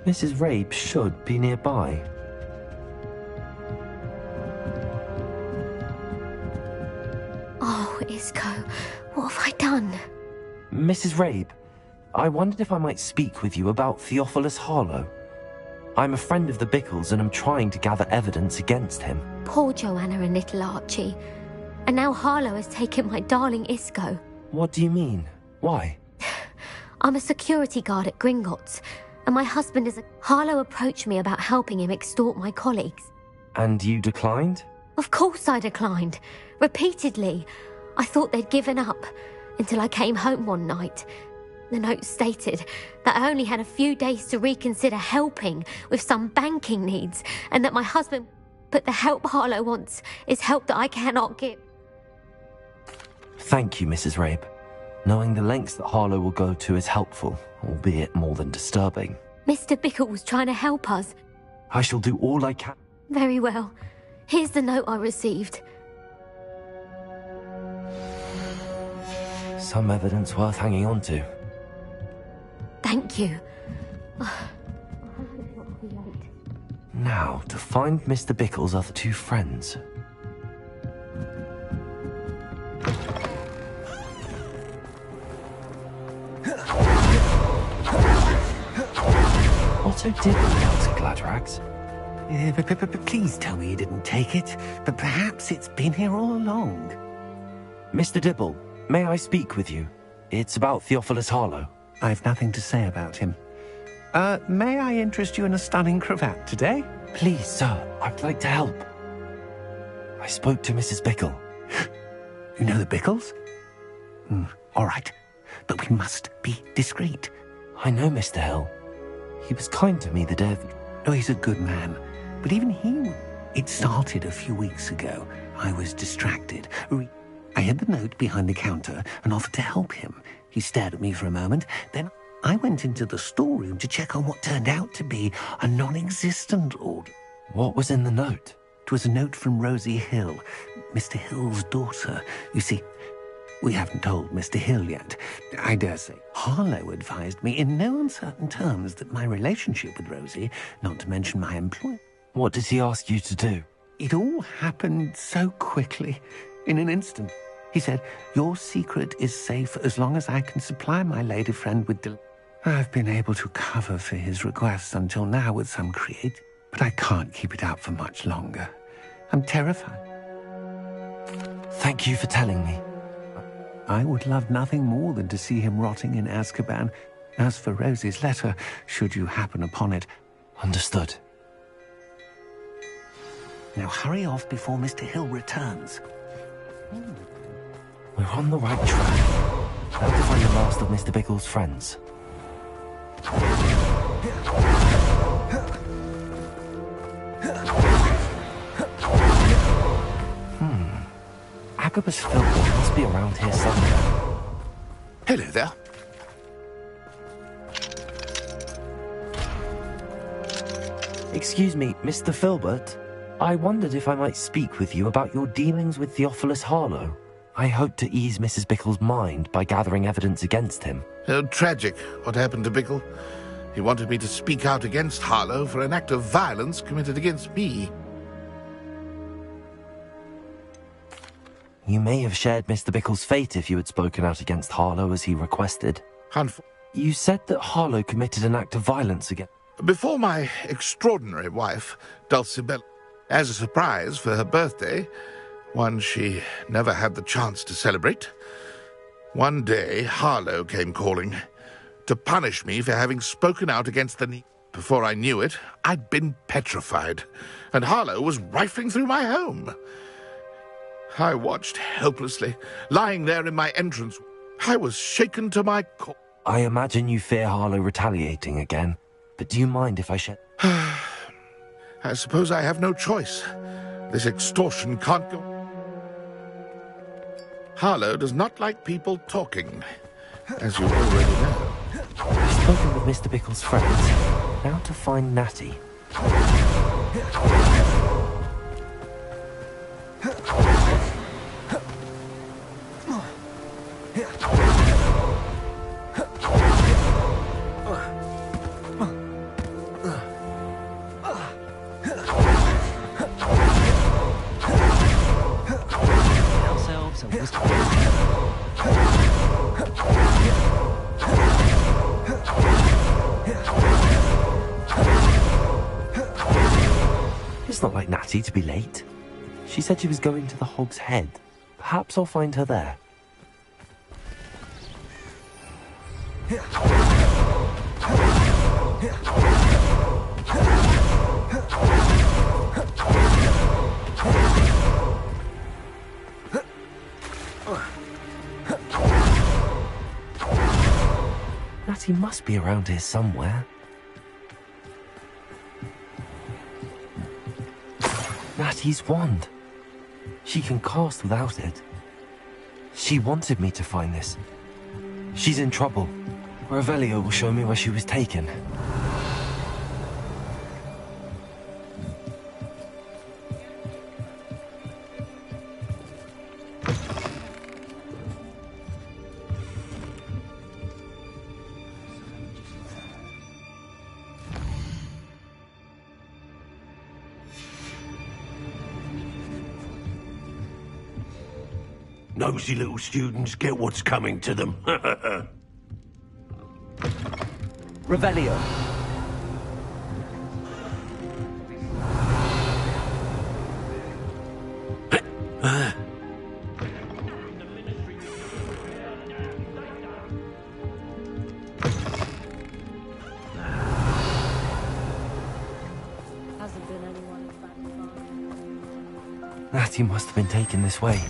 Mrs. Rabe should be nearby. Oh, Isco, what have I done? Mrs. Rabe, I wondered if I might speak with you about Theophilus Harlow. I'm a friend of the Bickles and am trying to gather evidence against him. Poor Joanna and little Archie. And now Harlow has taken my darling Isco. What do you mean? Why? I'm a security guard at Gringotts, and my husband is a... Harlow approached me about helping him extort my colleagues. And you declined? Of course I declined. Repeatedly. I thought they'd given up, until I came home one night. The note stated that I only had a few days to reconsider helping with some banking needs, and that my husband... But the help Harlow wants is help that I cannot give. Thank you, Mrs. Rabe. Knowing the lengths that Harlow will go to is helpful, albeit more than disturbing. Mr. Bickle was trying to help us. I shall do all I can. Very well. Here's the note I received. Some evidence worth hanging on to. Thank you. Now, to find Mr. Bickle's other two friends. Otto did announce Gladrax. Please tell me you didn't take it, but perhaps it's been here all along. Mr. Dibble, may I speak with you? It's about Theophilus Harlow. I've nothing to say about him. May I interest you in a stunning cravat today? Please, sir, I'd like to help. I spoke to Mrs. Bickle. You know the Bickles? All right, but we must be discreet. I know Mr. Hill. He was kind to me the day of... Oh, he's a good man. But even he... It started a few weeks ago. I was distracted. I hid the note behind the counter and offered to help him. He stared at me for a moment. Then I went into the storeroom to check on what turned out to be a non-existent order. What was in the note? It was a note from Rosie Hill, Mr. Hill's daughter. You see, we haven't told Mr. Hill yet. I dare say Harlow advised me in no uncertain terms that my relationship with Rosie, not to mention my employment... What did he ask you to do? It all happened so quickly, in an instant. He said, your secret is safe as long as I can supply my lady friend with... I've been able to cover for his requests until now with some creative, but I can't keep it up for much longer. I'm terrified. Thank you for telling me. I would love nothing more than to see him rotting in Azkaban. As for Rosie's letter, should you happen upon it... Understood. Now hurry off before Mr. Hill returns. We're on the right track. Now to find the last of Mr. Bickle's friends. Agabus Philpott must be around here somewhere. Hello there. Excuse me, Mr. Filbert. I wondered if I might speak with you about your dealings with Theophilus Harlow. I hope to ease Mrs. Bickle's mind by gathering evidence against him. Oh, tragic, what happened to Bickle. He wanted me to speak out against Harlow for an act of violence committed against me. You may have shared Mr. Bickle's fate if you had spoken out against Harlow as he requested. You said that Harlow committed an act of violence against... Before my extraordinary wife, Dulcibella... As a surprise for her birthday, one she never had the chance to celebrate, one day Harlow came calling to punish me for having spoken out against the... Before I knew it, I'd been petrified, and Harlow was rifling through my home. I watched helplessly, lying there in my entrance. I was shaken to my core. I imagine you fear Harlow retaliating again, but do you mind if I shed... I suppose I have no choice. This extortion can't go... Harlow does not like people talking, as you already know. I've spoken with Mr. Bickle's friends. Now to find Natty. It's not like Natty to be late. She said she was going to the Hog's Head. Perhaps I'll find her there. Natty must be around here somewhere. Natty's wand. She can cast without it. She wanted me to find this. She's in trouble. Revelio will show me where she was taken. Nosy little students get what's coming to them. Revelio. Natty must have been taken this way.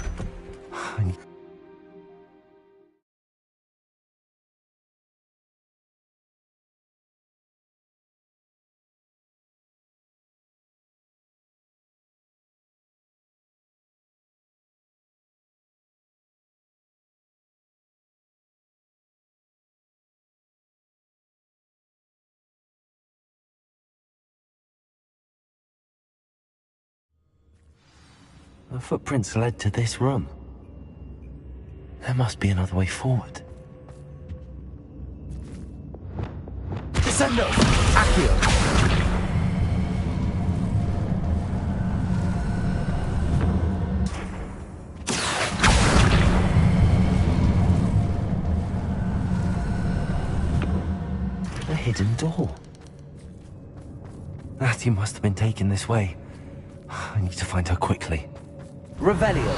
The footprints led to this room. There must be another way forward. Descendo! Accio! A hidden door. Natty must have been taken this way. I need to find her quickly. Revelio.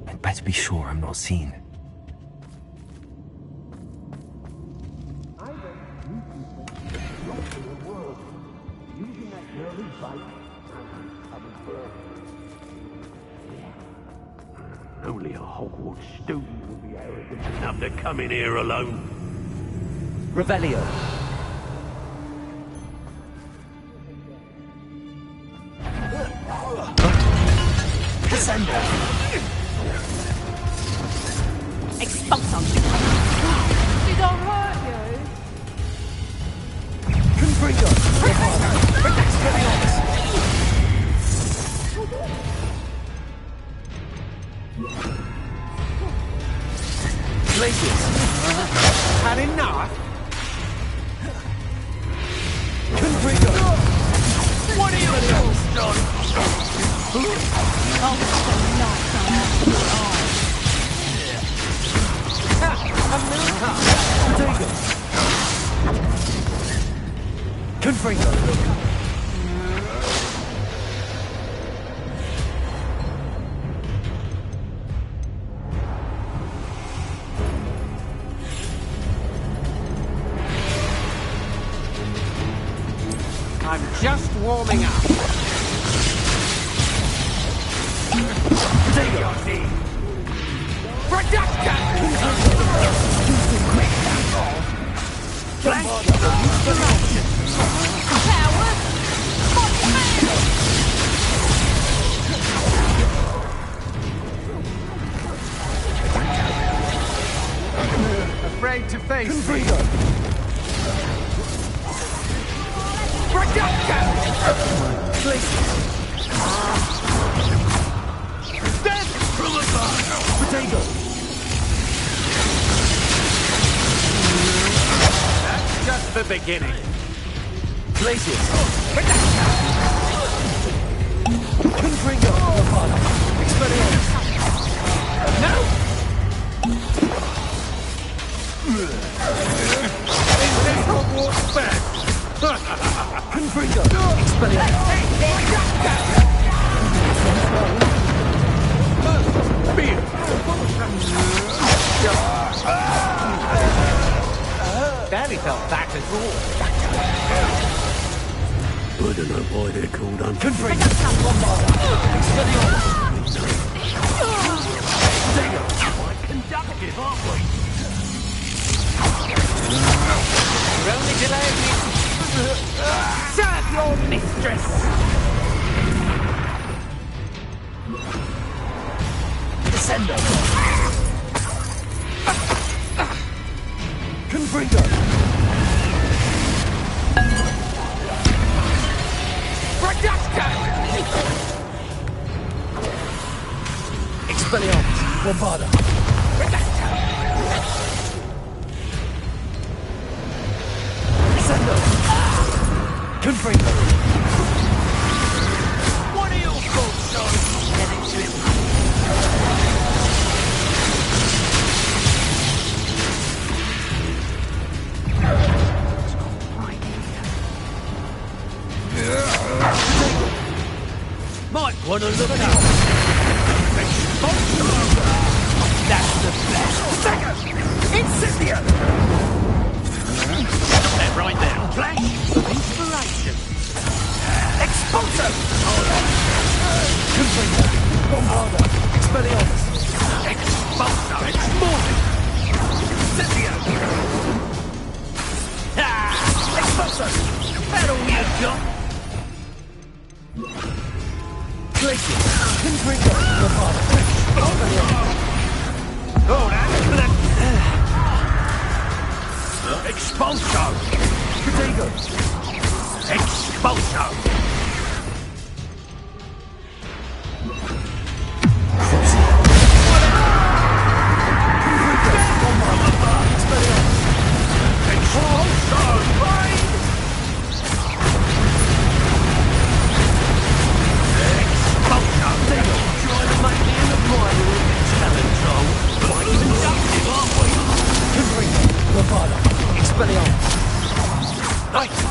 I'd better be sure I'm not seen. Only a Hogwarts student will be arrogant enough to come in here alone. Revelio. Descendo! Expulso! Did I hurt you? Confringo! Expelliarmus! Glacius! Had enough? Confringo! What are you doing? Oh, so nice, Potato! Confringo! I'm just warming up. Potato! Reduction! Afraid to face me. Reduction! Dead! Potato! That's just the beginning. Glacius! Confringo! Lombardo! Expelliarmus! No! Is this Hogwarts bad? Confringo! Expelliarmus! Beer! Barely felt that at all. I don't know why they're called Confringo! Lombardo! Expelliarmus! Quite conductive, aren't we? You're only delaying me. Serve your mistress! Descendo! Confringo! Reduction! Expelliarmus! Lombardo! Descendo! Confringo! What are your thoughts, John? Get it to him. Might want to look out. That's the best. Second! Incendio! That right there. Flash of inspiration. Expulso! Confringo! Lombardo! Expelliarmus! Expulso. Expulso. Incendio! Expulso! That all you got? Glacius! Confringo! Lombardo! Expelliarmus! Oh, that's Expulso. Potato! Expulso.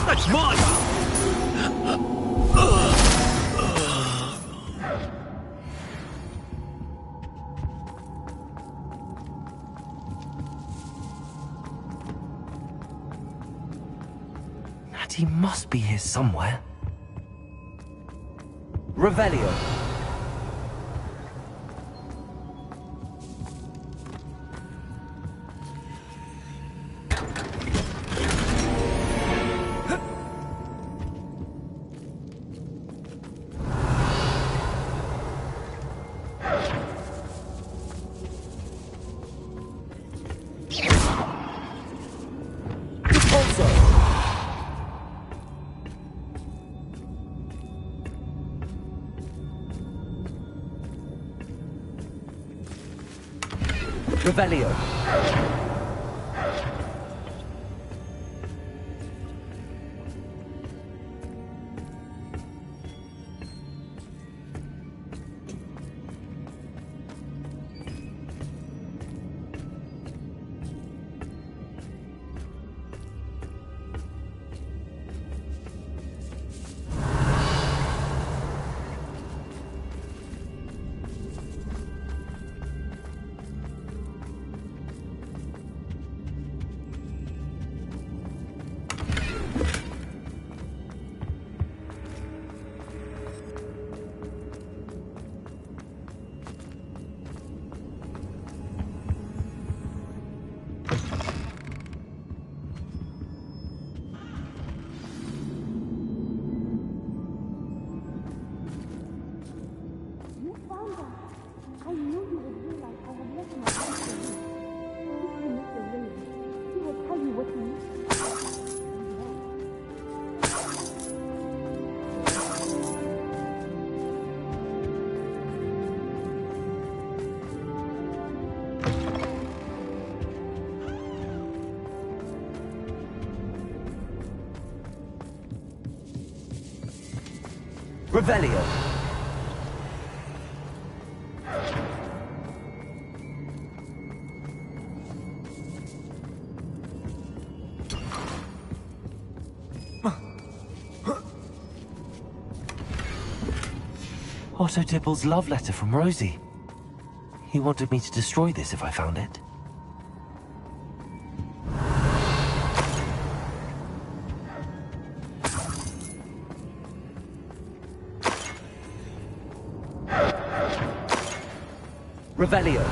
That's mine! He must be here somewhere. Revelio. Revelio. Revelio. Otto Dibble's love letter from Rosie. He wanted me to destroy this if I found it. Revelio.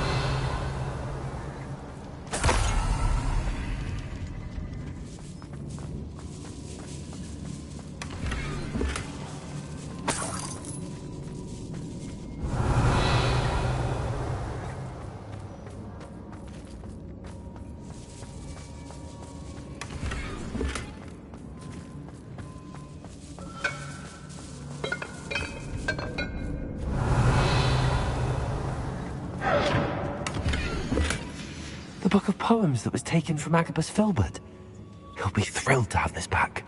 The book of poems that was taken from Agabus Filbert. He'll be thrilled to have this back.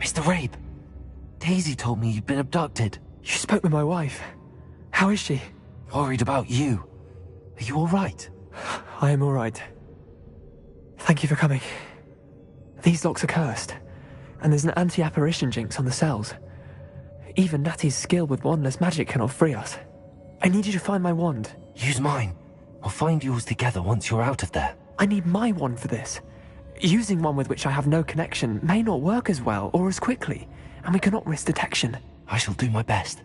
Mr. Rabe, Daisy told me you'd been abducted. You spoke with my wife. How is she? Worried about you. Are you all right? I am all right. Thank you for coming. These locks are cursed, and there's an anti-apparition jinx on the cells. Even Natty's skill with wandless magic cannot free us. I need you to find my wand. Use mine. We'll find yours together once you're out of there. I need my wand for this. Using one with which I have no connection may not work as well or as quickly, and we cannot risk detection. I shall do my best.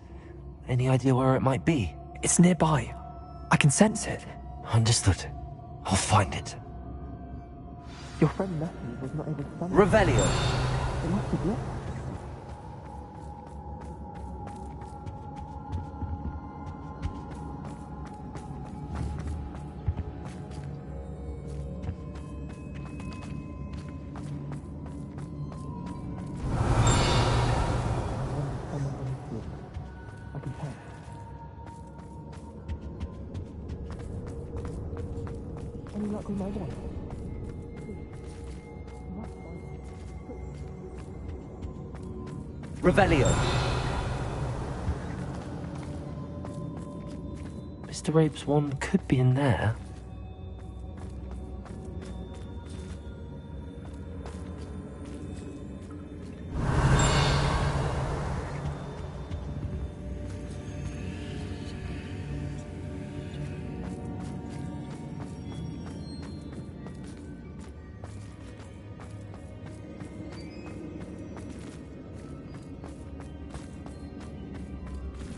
Any idea where it might be? It's nearby. I can sense it. Understood. I'll find it. Your friend Natty was not able to find it. Revelio. It must be blocked. Revelio. Mr. Rabe's wand could be in there.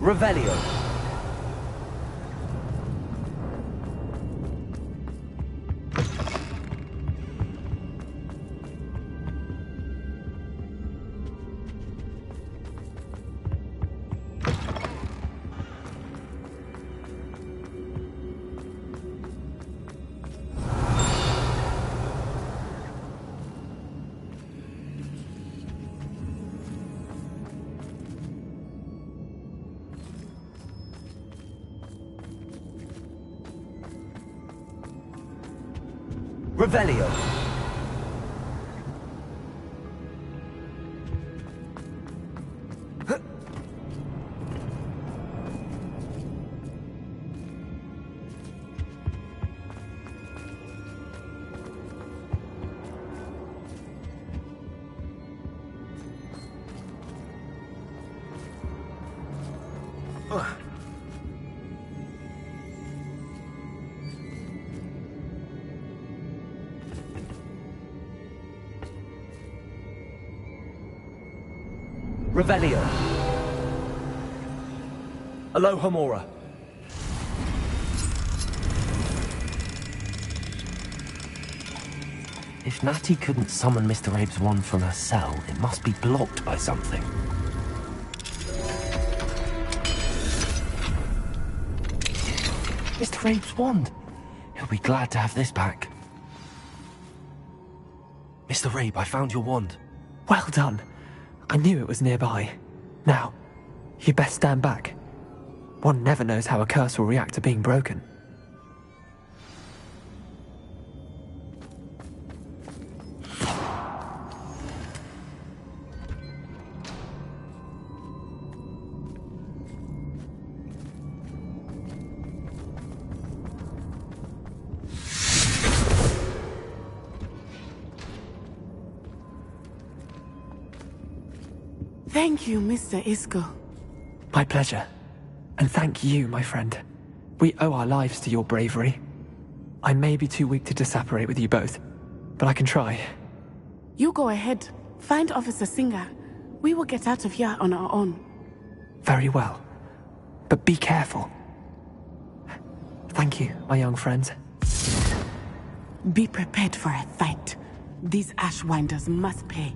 Revelio. Revelio. Revelio. Aloha Mora. If Natty couldn't summon Mr. Abe's wand from her cell, it must be blocked by something. Mr. Abe's wand! He'll be glad to have this back. Mr. Abe, I found your wand. Well done. I knew it was nearby. Now, you best stand back. One never knows how a curse will react to being broken. Thank you, Mr. Isco. My pleasure. And thank you, my friend. We owe our lives to your bravery. I may be too weak to disapparate with you both, but I can try. You go ahead. Find Officer Singer. We will get out of here on our own. Very well. But be careful. Thank you, my young friends. Be prepared for a fight. These Ashwinders must pay.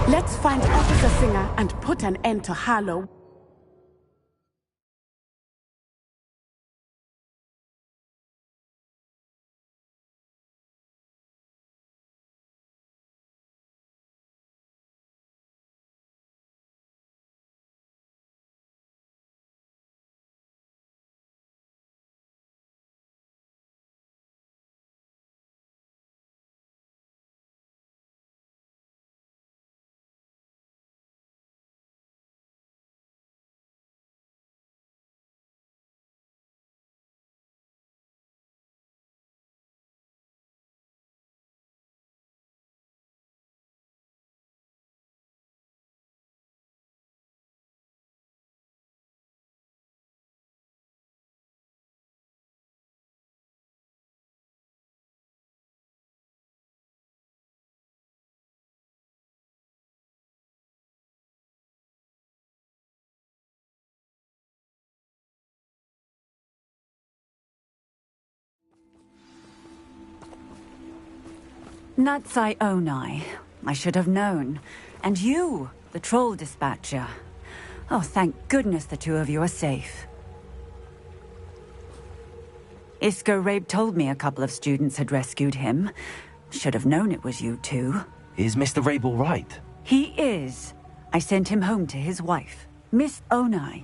Let's find Officer Singer and put an end to Harlow. Natsai Onai. I should have known. And you, the troll dispatcher. Oh, thank goodness the two of you are safe. Isco Rabe told me a couple of students had rescued him. Should have known it was you two. Is Mr. Rabe all right? He is. I sent him home to his wife. Miss Onai,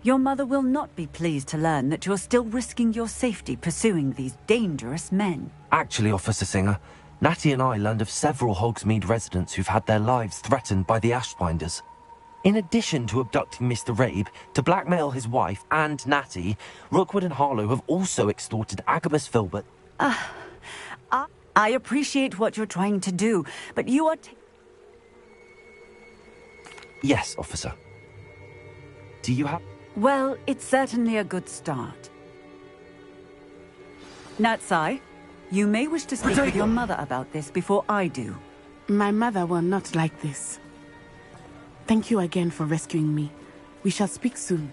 your mother will not be pleased to learn that you're still risking your safety pursuing these dangerous men. Actually, Officer Singer, Natty and I learned of several Hogsmeade residents who've had their lives threatened by the Ashwinders. In addition to abducting Mr. Rabe to blackmail his wife and Natty, Rookwood and Harlow have also extorted Agabus Filbert. I appreciate what you're trying to do, but you are Yes, officer. Do you have... Well, it's certainly a good start. Natsai, you may wish to speak with your mother about this before I do. My mother will not like this. Thank you again for rescuing me. We shall speak soon.